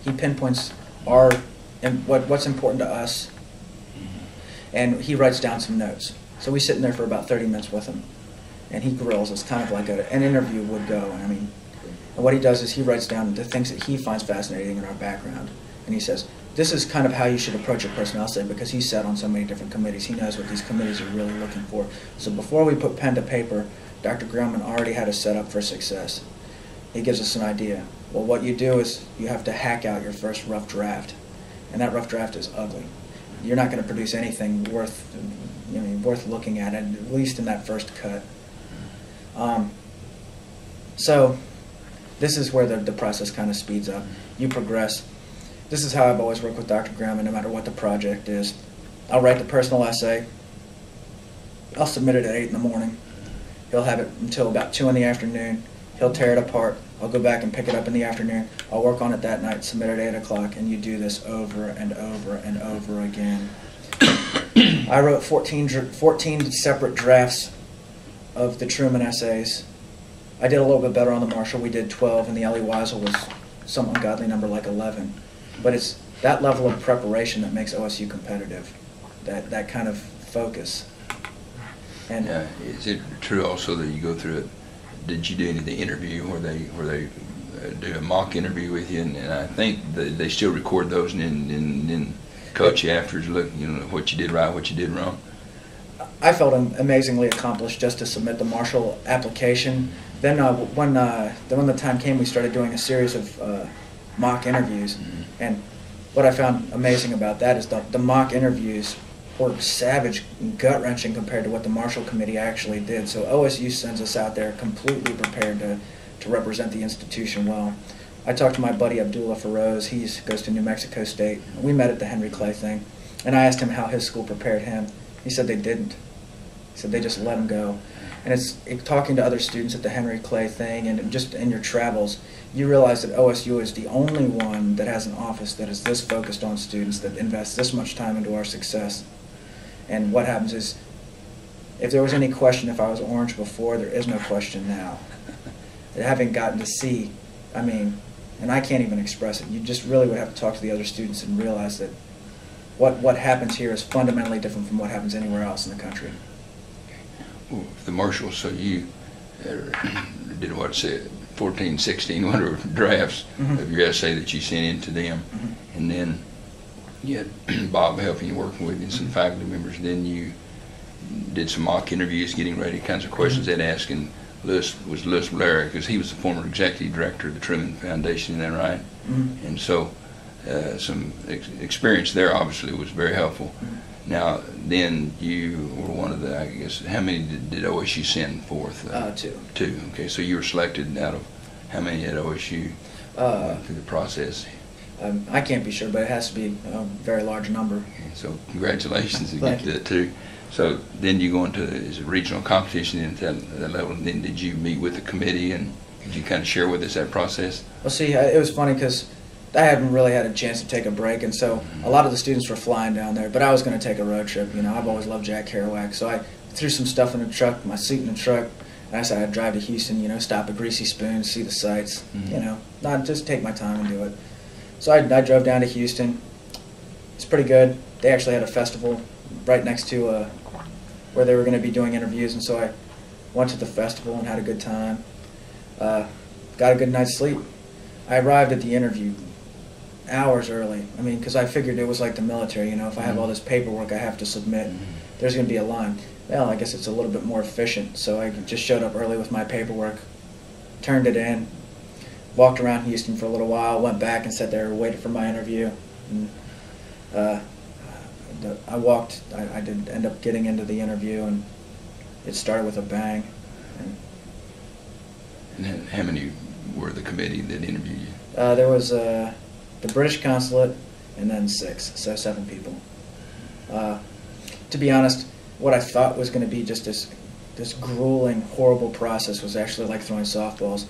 He pinpoints what's important to us, and he writes down some notes. So we sit in there for about 30 minutes with him, and he grills us, kind of like an interview would go. I mean, and what he does is he writes down the things that he finds fascinating in our background, and he says, this is kind of how you should approach a person essay, because he's sat on so many different committees. He knows what these committees are really looking for. So before we put pen to paper, Dr. Graalman already had us set up for success. He gives us an idea. Well, what you do is you have to hack out your first rough draft, and that rough draft is ugly. You're not going to produce anything worth looking at least in that first cut. So this is where the process kind of speeds up. You progress. This is how I've always worked with Dr. Graalman, no matter what the project is. I'll write the personal essay. I'll submit it at 8 in the morning. He'll have it until about 2 in the afternoon. He'll tear it apart. I'll go back and pick it up in the afternoon. I'll work on it that night, submit it at 8 o'clock, and you do this over and over and over again. I wrote 14 separate drafts of the Truman essays. I did a little bit better on the Marshall. We did 12, and the Ellie Wiesel was some ungodly number like 11. But it's that level of preparation that makes OSU competitive, that kind of focus. And is it true also that you go through it? Did you do any of the interview where they do a mock interview with you? And I think they still record those and then coach you afterwards, look, you know, what you did right, what you did wrong. I felt amazingly accomplished just to submit the Marshall application. Then when the time came, we started doing a series of mock interviews. Mm-hmm. And what I found amazing about that is the mock interviews were savage and gut-wrenching compared to what the Marshall Committee actually did. So OSU sends us out there completely prepared to represent the institution well. I talked to my buddy Abdullah Feroz. He goes to New Mexico State. We met at the Henry Clay thing, and I asked him how his school prepared him. He said they didn't. He said they just let him go. And talking to other students at the Henry Clay thing and just in your travels, you realize that OSU is the only one that has an office that is this focused on students, that invests this much time into our success. And what happens is, if there was any question if I was orange before, there is no question now. Having gotten to see, I mean, and I can't even express it, you just really would have to talk to the other students and realize that what happens here is fundamentally different from what happens anywhere else in the country. Well, the marshals, so you did what, say 14, 16, whatever drafts of your essay that you sent in to them, and then you had Bob helping you, working with you, and some faculty members. Then you did some mock interviews, getting ready, kinds of questions they'd ask, and Lewis Blair, because he was the former executive director of the Truman Foundation, isn't that right? And so some experience there obviously was very helpful. Now, then you were one of the, I guess, how many did OSU send forth? Two. Two, okay. So you were selected out of how many at OSU through the process? I can't be sure, but it has to be a very large number. Okay, so congratulations to Thank get that too. So then you go into, is it regional competition at that level, and then did you meet with the committee, and could you kind of share with us that process? Well, see, it was funny because I hadn't really had a chance to take a break, and so a lot of the students were flying down there, but I was going to take a road trip. You know, I've always loved Jack Kerouac, so I threw some stuff in the truck, my seat in the truck, and I said I'd drive to Houston, you know, stop at Greasy Spoon, see the sights, you know, not just take my time and do it. So I drove down to Houston. It's pretty good. They actually had a festival right next to where they were going to be doing interviews, and so I went to the festival and had a good time. Got a good night's sleep. I arrived at the interview hours early. I mean, because I figured it was like the military, you know, if I have all this paperwork I have to submit, there's going to be a line. Well, I guess it's a little bit more efficient, so I just showed up early with my paperwork, turned it in, walked around Houston for a little while, went back and sat there, waited for my interview. And, I did end up getting into the interview, and it started with a bang. And then how many were the committee that interviewed you? There was the British consulate, and then 6, so 7 people. To be honest, what I thought was going to be just this grueling, horrible process was actually like throwing softballs.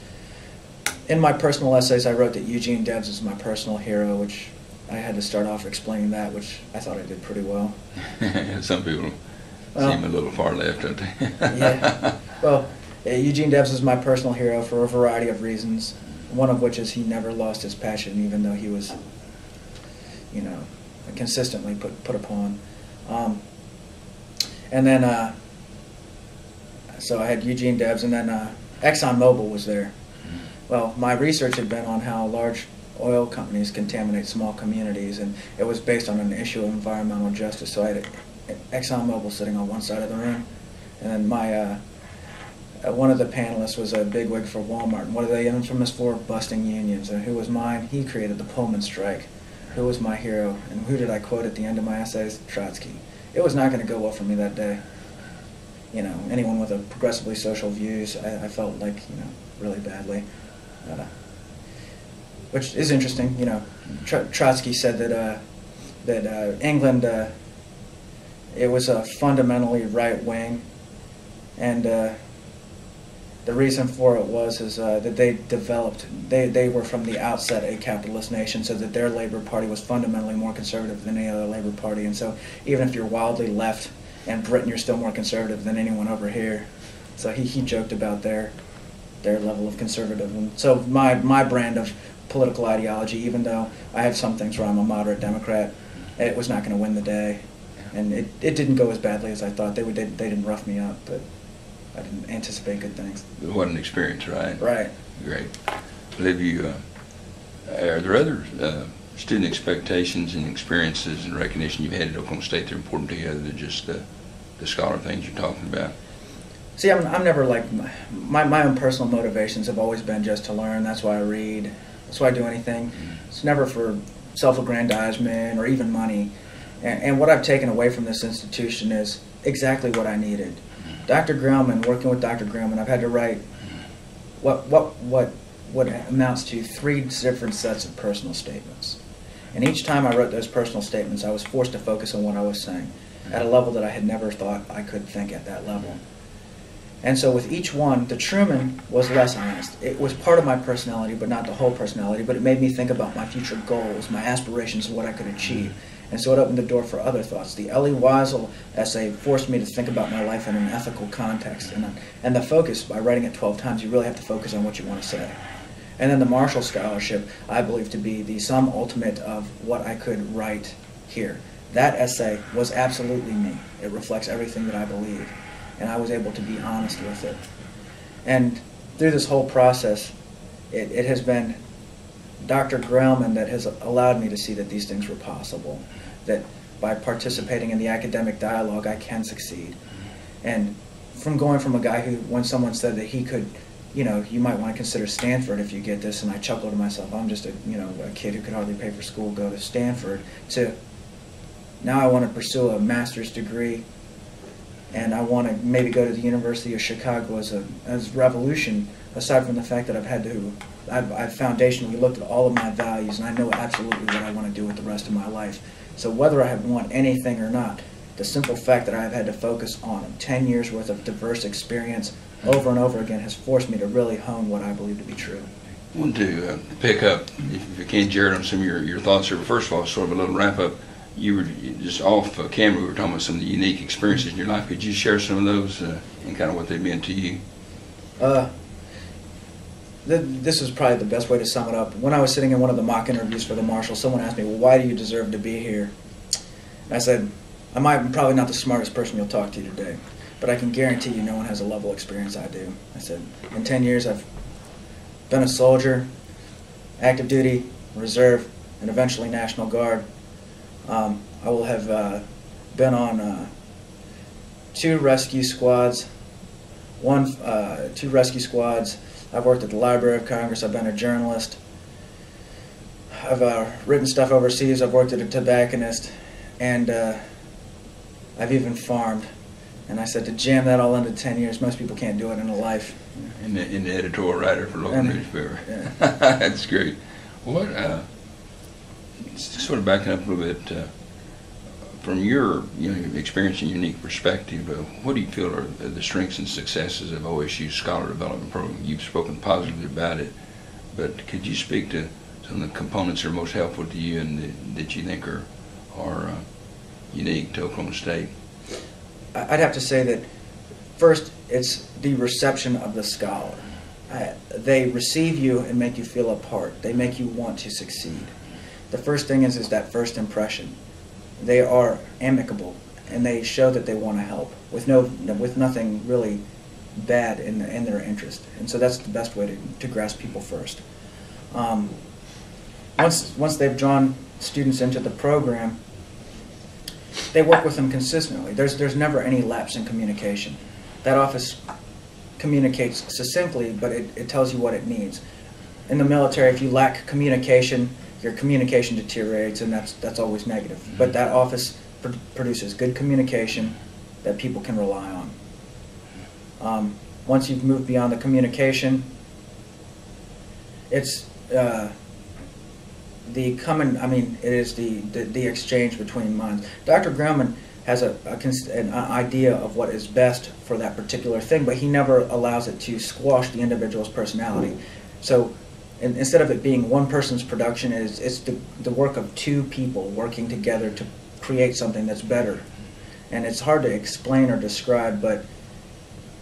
In my personal essays, I wrote that Eugene Debs is my personal hero, which I had to start off explaining that, which I thought I did pretty well. Some people seem a little far left, don't they? Yeah. Well, Eugene Debs is my personal hero for a variety of reasons, one of which is he never lost his passion, even though he was, you know, consistently put upon. And then, so I had Eugene Debs, and then ExxonMobil was there. Well, my research had been on how large oil companies contaminate small communities, and it was based on an issue of environmental justice. So I had ExxonMobil sitting on one side of the room, and then my one of the panelists was a bigwig for Walmart. And what are they infamous for? Busting unions. And who was mine? He created the Pullman strike. Who was my hero? And who did I quote at the end of my essays? Trotsky. It was not going to go well for me that day. You know, anyone with a progressively social views, I felt like, you know, really badly. Which is interesting, you know. Trotsky said that England, it was a fundamentally right wing, and the reason for it was that they developed, they were from the outset a capitalist nation, so that their Labor Party was fundamentally more conservative than any other Labor Party, and so even if you're wildly left in Britain, you're still more conservative than anyone over here. So he joked about their level of conservatism. So my brand of political ideology, even though I have some things where I'm a moderate Democrat, it was not going to win the day, and it didn't go as badly as I thought. They didn't rough me up, but I didn't anticipate good things. What an experience, right? Right. Great. Liv, are there other student expectations and experiences and recognition you've had at Oklahoma State that are important to you other than just the scholar things you're talking about? See, I'm never like, my own personal motivations have always been just to learn. That's why I read. That's why I do anything. It's never for self-aggrandizement or even money. And what I've taken away from this institution is exactly what I needed. Dr. Graalman, working with Dr. Graalman, I've had to write what amounts to 3 different sets of personal statements. And each time I wrote those personal statements, I was forced to focus on what I was saying at a level that I had never thought I could think at that level. And so with each one, the Truman was less honest. It was part of my personality, but not the whole personality, but it made me think about my future goals, my aspirations, what I could achieve. And so it opened the door for other thoughts. The Ellie Wiesel essay forced me to think about my life in an ethical context. And the focus, by writing it 12 times, you really have to focus on what you want to say. And then the Marshall Scholarship, I believe to be the sum ultimate of what I could write here. That essay was absolutely me. It reflects everything that I believe. And I was able to be honest with it. And through this whole process, it has been Dr. Graalman that has allowed me to see that these things were possible, that by participating in the academic dialogue, I can succeed. And from going from a guy who, when someone said that he could, you know, you might want to consider Stanford if you get this, and I chuckled to myself, I'm just a kid who could hardly pay for school, go to Stanford, to now I want to pursue a master's degree, and I want to maybe go to the University of Chicago as revolution, aside from the fact that I've foundationally looked at all of my values, and I know absolutely what I want to do with the rest of my life. So whether I have won anything or not, the simple fact that I've had to focus on 10 years worth of diverse experience over and over again has forced me to really hone what I believe to be true. I want to pick up, if you can, Jared, on some of your thoughts here. First of all, sort of a little wrap-up. You were just off camera, we were talking about some of the unique experiences in your life. Could you share some of those and kind of what they meant to you? This is probably the best way to sum it up. When I was sitting in one of the mock interviews for the Marshall, someone asked me, well, why do you deserve to be here? And I said, I'm probably not the smartest person you'll talk to today, but I can guarantee you no one has a level of experience I do. I said, in 10 years I've been a soldier, active duty, reserve, and eventually National Guard. I will have been on 2 rescue squads, 2 rescue squads. I've worked at the Library of Congress. I've been a journalist. I've written stuff overseas. I've worked at a tobacconist, and I've even farmed. And I said, to jam that all into 10 years, most people can't do it in a life. In the editorial writer for local newspaper. Yeah. That's great. What, sort of backing up a little bit, from your experience and unique perspective, what do you feel are the strengths and successes of OSU's Scholar Development Program? You've spoken positively about it, but could you speak to some of the components that are most helpful to you and that you think are unique to Oklahoma State? I'd have to say that first, it's the reception of the scholar. They receive you and make you feel a part. They make you want to succeed. The first thing is that first impression. They are amicable, and they show that they want to help with nothing really bad in their interest. And so that's the best way to grasp people first. Once they've drawn students into the program, they work with them consistently. There's never any lapse in communication. That office communicates succinctly, but it tells you what it needs. In the military, if you lack communication, your communication deteriorates, and that's always negative. But that office produces good communication that people can rely on. Once you've moved beyond the communication, it's it is the exchange between minds. Dr. Graalman has an idea of what is best for that particular thing, but he never allows it to squash the individual's personality. So instead of it being one person's production, it's the work of 2 people working together to create something that's better. And it's hard to explain or describe, but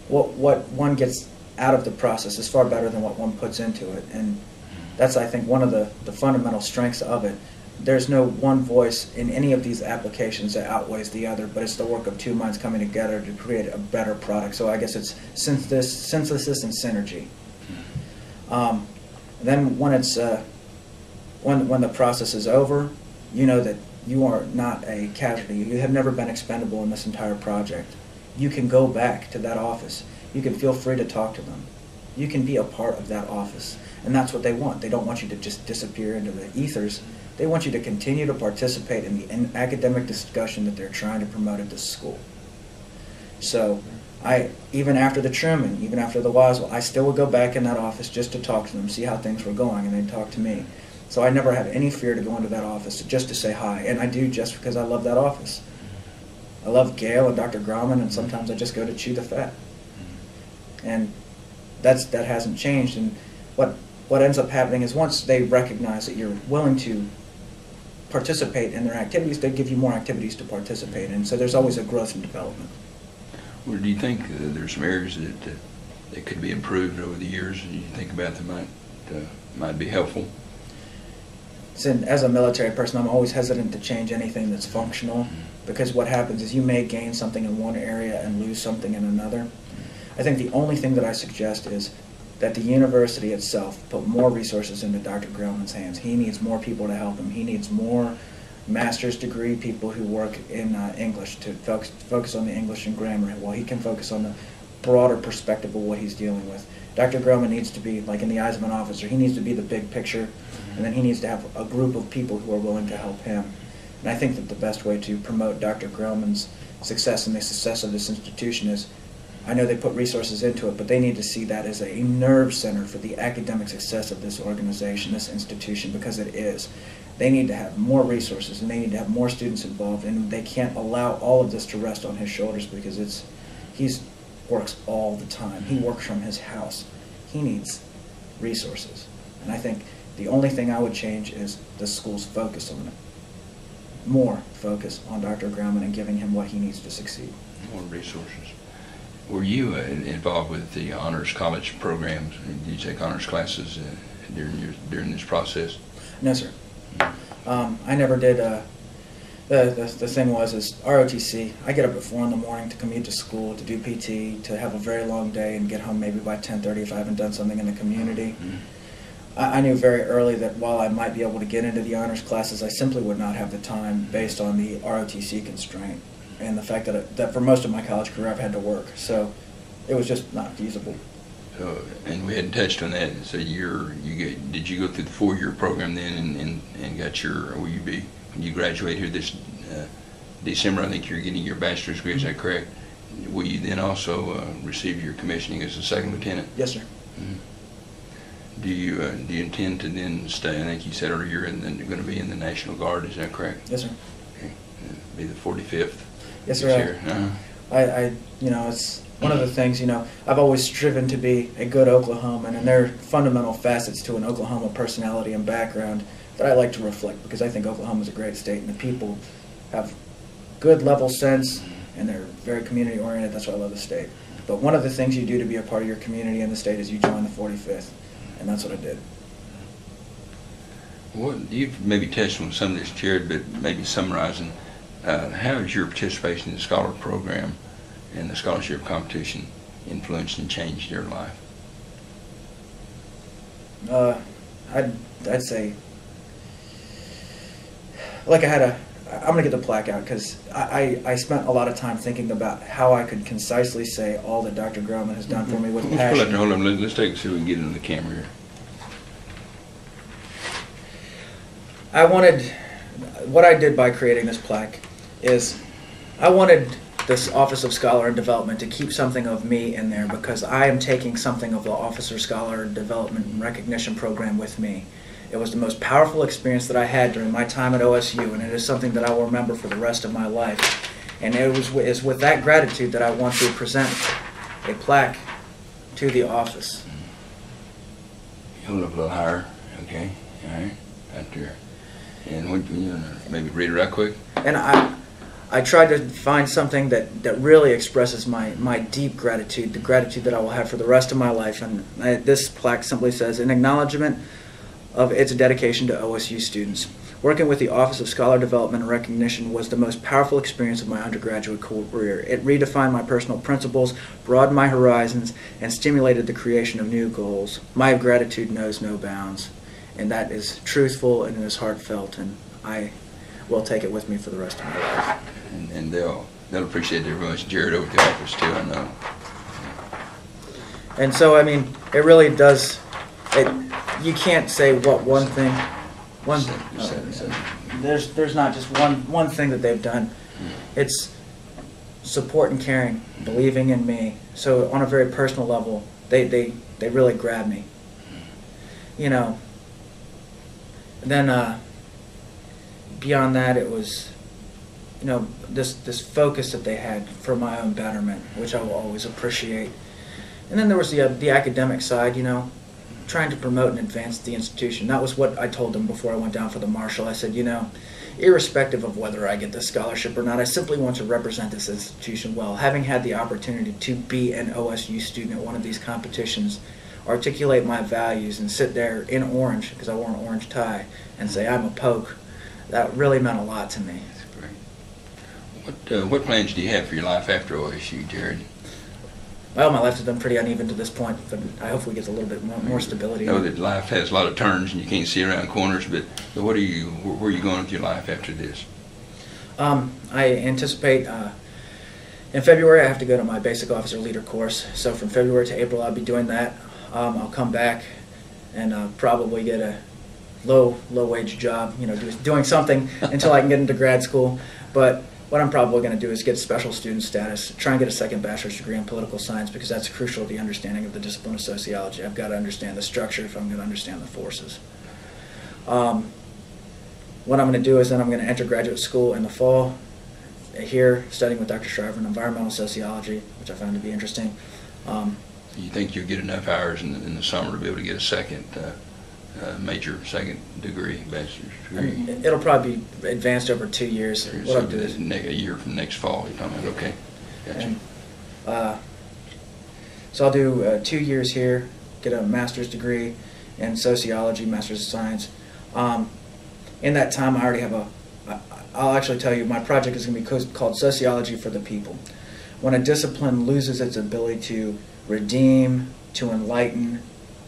what one gets out of the process is far better than what one puts into it. And that's, I think, one of the fundamental strengths of it. There's no one voice in any of these applications that outweighs the other, but it's the work of 2 minds coming together to create a better product. So I guess it's synthesis and synergy. Then when it's when the process is over, you know that you are not a casualty. You have never been expendable in this entire project. You can go back to that office. You can feel free to talk to them. You can be a part of that office. And that's what they want. They don't want you to just disappear into the ethers. They want you to continue to participate in the academic discussion that they're trying to promote at this school. So even after the Truman, even after the Wiesel, I still would go back in that office just to talk to them, see how things were going, and they'd talk to me. So I never had any fear to go into that office just to say hi, and I do just because I love that office. I love Gill and Dr. Graalman, and sometimes I just go to chew the fat. And that hasn't changed. And what ends up happening is once they recognize that you're willing to participate in their activities, they give you more activities to participate in. So there's always a growth and development. Well, do you think there's some areas that could be improved over the years, and you think about that might be helpful? As a military person, I'm always hesitant to change anything that's functional, because what happens is you may gain something in one area and lose something in another. I think the only thing that I suggest is that the university itself put more resources into Dr. Graalman's hands. He needs more people to help him. He needs more master's degree people who work in English to focus on the English and grammar, while he can focus on the broader perspective of what he's dealing with. Dr. Graalman needs to be, like in the eyes of an officer, he needs to be the big picture, and then he needs to have a group of people who are willing to help him. And I think that the best way to promote Dr. Graalman's success and the success of this institution is, I know they put resources into it, but they need to see that as a nerve center for the academic success of this organization, this institution, because it is. They need to have more resources, and they need to have more students involved, and they can't allow all of this to rest on his shoulders, because he works all the time. He works from his house. He needs resources. And I think the only thing I would change is the school's focus on it. More focus on Dr. Graalman and giving him what he needs to succeed. More resources. Were you involved with the honors college programs? Did you take honors classes during this process? No, sir. I never did. The thing is ROTC. I get up at 4 in the morning to commute to school, to do PT, to have a very long day, and get home maybe by 10:30 if I haven't done something in the community. I knew very early that while I might be able to get into the honors classes, I simply would not have the time based on the ROTC constraint and the fact that for most of my college career I've had to work. So it was just not feasible. So, and we hadn't touched on that. So did you go through the 4-year program then and got your, will you be, when you graduate here this December, I think you're getting your bachelor's degree, is that correct? Will you then also receive your commissioning as a second lieutenant? Yes, sir. Mm-hmm. Do you intend to then stay? I think you said earlier you're going to be in the National Guard. Is that correct? Yes, sir. Okay. Be the 45th. Yes, sir. It's one of the things. I've always striven to be a good Oklahoman, and there are fundamental facets to an Oklahoma personality and background that I like to reflect, because I think Oklahoma is a great state, and the people have good level sense, and they're very community oriented. That's why I love the state. But one of the things you do to be a part of your community in the state is you join the 45th. And that's what I did. Well, you've maybe touched on some of this, Jared, but maybe summarizing, how has your participation in the scholar program and the scholarship competition influenced and changed your life? I'd say, like I'm going to get the plaque out, because I spent a lot of time thinking about how I could concisely say all that Dr. Graalman has done for me with passion. Hold on, let's take it so we can get into the camera here. What I did by creating this plaque is I wanted this Office of Scholar and Development to keep something of me in there, because I am taking something of the Officer Scholar Development and Recognition Program with me. It was the most powerful experience that I had during my time at OSU, and it is something that I will remember for the rest of my life. And it's with that gratitude that I want to present a plaque to the office. Hold up a little higher, okay? All right, right there. And maybe read it right quick. And I tried to find something that really expresses my deep gratitude, the gratitude that I will have for the rest of my life. And this plaque simply says, in acknowledgement of its dedication to OSU students. Working with the Office of Scholar Development and Recognition was the most powerful experience of my undergraduate career. It redefined my personal principles, broadened my horizons, and stimulated the creation of new goals. My gratitude knows no bounds, and that is truthful and it is heartfelt, and I will take it with me for the rest of my life. And they'll appreciate it very much. Jared over at the office too, I know. And so, I mean, it really does. You can't say what one thing. There's not just one thing that they've done. It's support and caring, believing in me. So on a very personal level, they really grab me. Then beyond that, it was this focus that they had for my own betterment, which I will always appreciate. And then there was the academic side, trying to promote and advance the institution. That was what I told them before I went down for the Marshall. I said, irrespective of whether I get the scholarship or not, I simply want to represent this institution well. Having had the opportunity to be an OSU student at one of these competitions, articulate my values and sit there in orange, because I wore an orange tie, and say I'm a poke, that really meant a lot to me. That's great. What plans do you have for your life after OSU, Jared? Well, my life has been pretty uneven to this point, but I hope we get a little bit more stability. I know that life has a lot of turns and you can't see around corners, but where are you going with your life after this? I anticipate in February I have to go to my basic officer leader course. So from February to April I'll be doing that. I'll come back and probably get a low wage job, doing something until I can get into grad school. But what I'm probably going to do is get special student status, try and get a second bachelor's degree in political science, because that's crucial to the understanding of the discipline of sociology. I've got to understand the structure if I'm going to understand the forces. What I'm going to do is then I'm going to enter graduate school in the fall, here studying with Dr. Schreiber in environmental sociology, which I found to be interesting. You think you'll get enough hours in the summer to be able to get a second major second degree, bachelor's degree? It'll probably be advanced over 2 years. So I'll do is a year from next fall, you're talking about, okay. Gotcha. And, so I'll do 2 years here, get a master's degree in sociology, master's of science. In that time, I already have I'll actually tell you, my project is going to be called Sociology for the People. When a discipline loses its ability to redeem, to enlighten,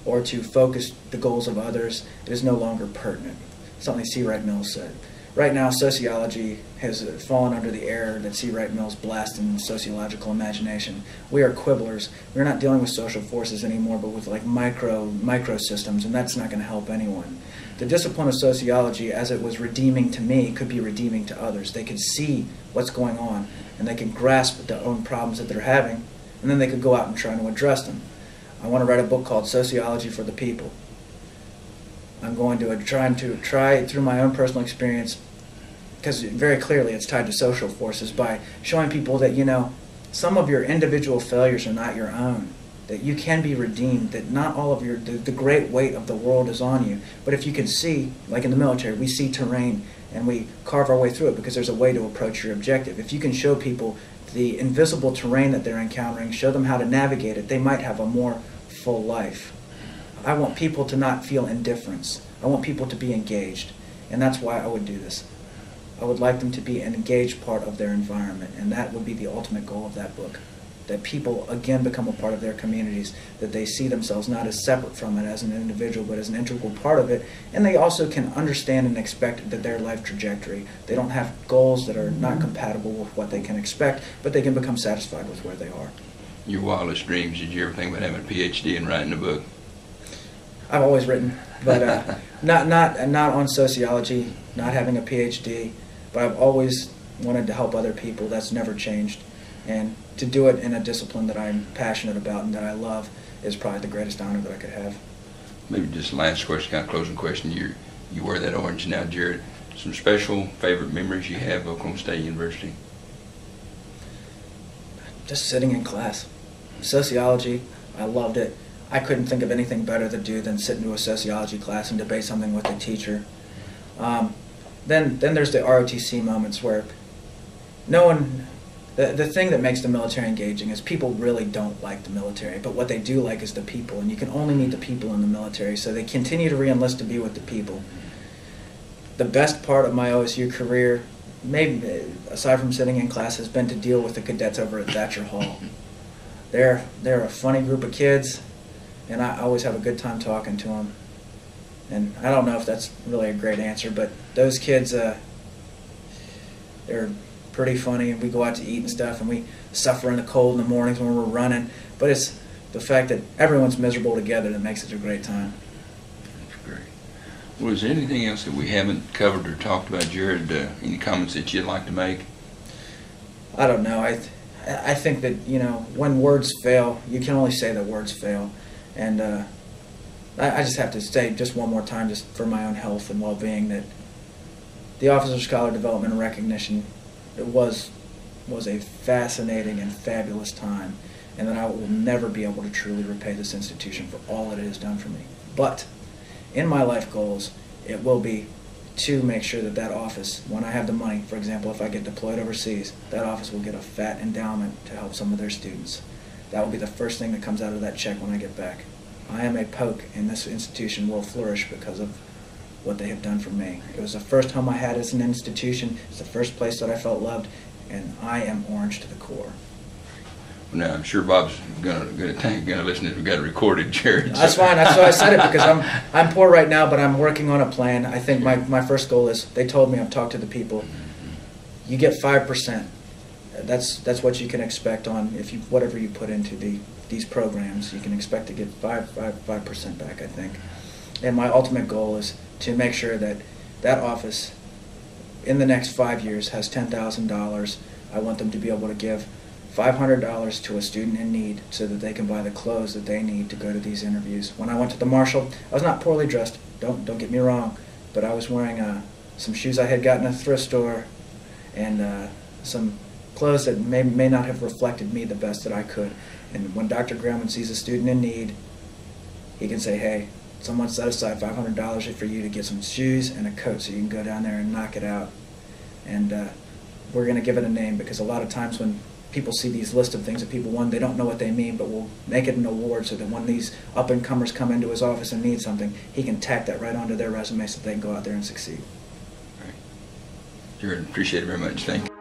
or to focus the goals of others, it is no longer pertinent. Something C. Wright Mills said. Right now, sociology has fallen under the error that C. Wright Mills blasted in sociological imagination. We are quibblers. We're not dealing with social forces anymore, but with like microsystems, and that's not going to help anyone. The discipline of sociology, as it was redeeming to me, could be redeeming to others. They could see what's going on, and they can grasp their own problems that they're having, and then they could go out and try to address them. I want to write a book called Sociology for the People. I'm going to try through my own personal experience, because very clearly it's tied to social forces, by showing people that, some of your individual failures are not your own, that you can be redeemed, that not all of the great weight of the world is on you. But if you can see, like in the military, we see terrain and we carve our way through it because there's a way to approach your objective. If you can show people the invisible terrain that they're encountering, show them how to navigate it, they might have a more full life. I want people to not feel indifference. I want people to be engaged, and that's why I would do this. I would like them to be an engaged part of their environment, and that would be the ultimate goal of that book. That people again become a part of their communities, that they see themselves not as separate from it as an individual, but as an integral part of it, and they also can understand and expect that their life trajectory. They don't have goals that are not compatible with what they can expect, but they can become satisfied with where they are. Your wildest dreams, did you ever think about having a PhD and writing a book? I've always written, but not on sociology, not having a PhD, but I've always wanted to help other people. That's never changed. And to do it in a discipline that I'm passionate about and that I love is probably the greatest honor that I could have. Maybe just last question, kind of closing question. You wear that orange now, Jared. Some special favorite memories you have of Oklahoma State University? Just sitting in class. Sociology, I loved it. I couldn't think of anything better to do than sit into a sociology class and debate something with a teacher. Then there's the ROTC moments where no one... The thing that makes the military engaging is people really don't like the military, but what they do like is the people, and you can only meet the people in the military, so they continue to re-enlist to be with the people. The best part of my OSU career, maybe aside from sitting in class, has been to deal with the cadets over at Thatcher Hall. They're a funny group of kids, and I always have a good time talking to them. And I don't know if that's really a great answer, but those kids, they're pretty funny, and we go out to eat and stuff, and we suffer in the cold in the mornings when we're running, but it's the fact that everyone's miserable together that makes it a great time. That's great. Well, is there anything else that we haven't covered or talked about, Jared? Any comments that you'd like to make? I don't know. I think that, when words fail, you can only say that words fail, and I just have to say just one more time, just for my own health and well-being, that the Office of Scholar Development and Recognition, it was a fascinating and fabulous time. and that I will never be able to truly repay this institution for all that it has done for me. But in my life goals, it will be to make sure that that office, when I have the money, for example, if I get deployed overseas, that office will get a fat endowment to help some of their students. That will be the first thing that comes out of that check when I get back. I am a poke, and this institution will flourish because of what they have done for me. It was the first home I had as an institution. It's the first place that I felt loved, and I am orange to the core. Well, now, I'm sure Bob's gonna listen if we got it recorded, Jared. That's fine. That's why I said it, because I'm poor right now, but I'm working on a plan. I think my first goal is, they told me, I've talked to the people, you get 5%. That's what you can expect on whatever you put into these programs. You can expect to get 5% back, I think. And my ultimate goal is to make sure that that office in the next 5 years has $10,000. I want them to be able to give $500 to a student in need so that they can buy the clothes that they need to go to these interviews. When I went to the Marshall, I was not poorly dressed, don't get me wrong, but I was wearing some shoes I had gotten at a thrift store and some clothes that may not have reflected me the best that I could. And when Dr. Graalman sees a student in need, he can say, hey, someone set aside $500 for you to get some shoes and a coat so you can go down there and knock it out. And we're going to give it a name, because a lot of times when people see these lists of things that people want, they don't know what they mean, but we'll make it an award so that when these up-and-comers come into his office and need something, he can tack that right onto their resume so they can go out there and succeed. Right. Jared, appreciate it very much. Thank you.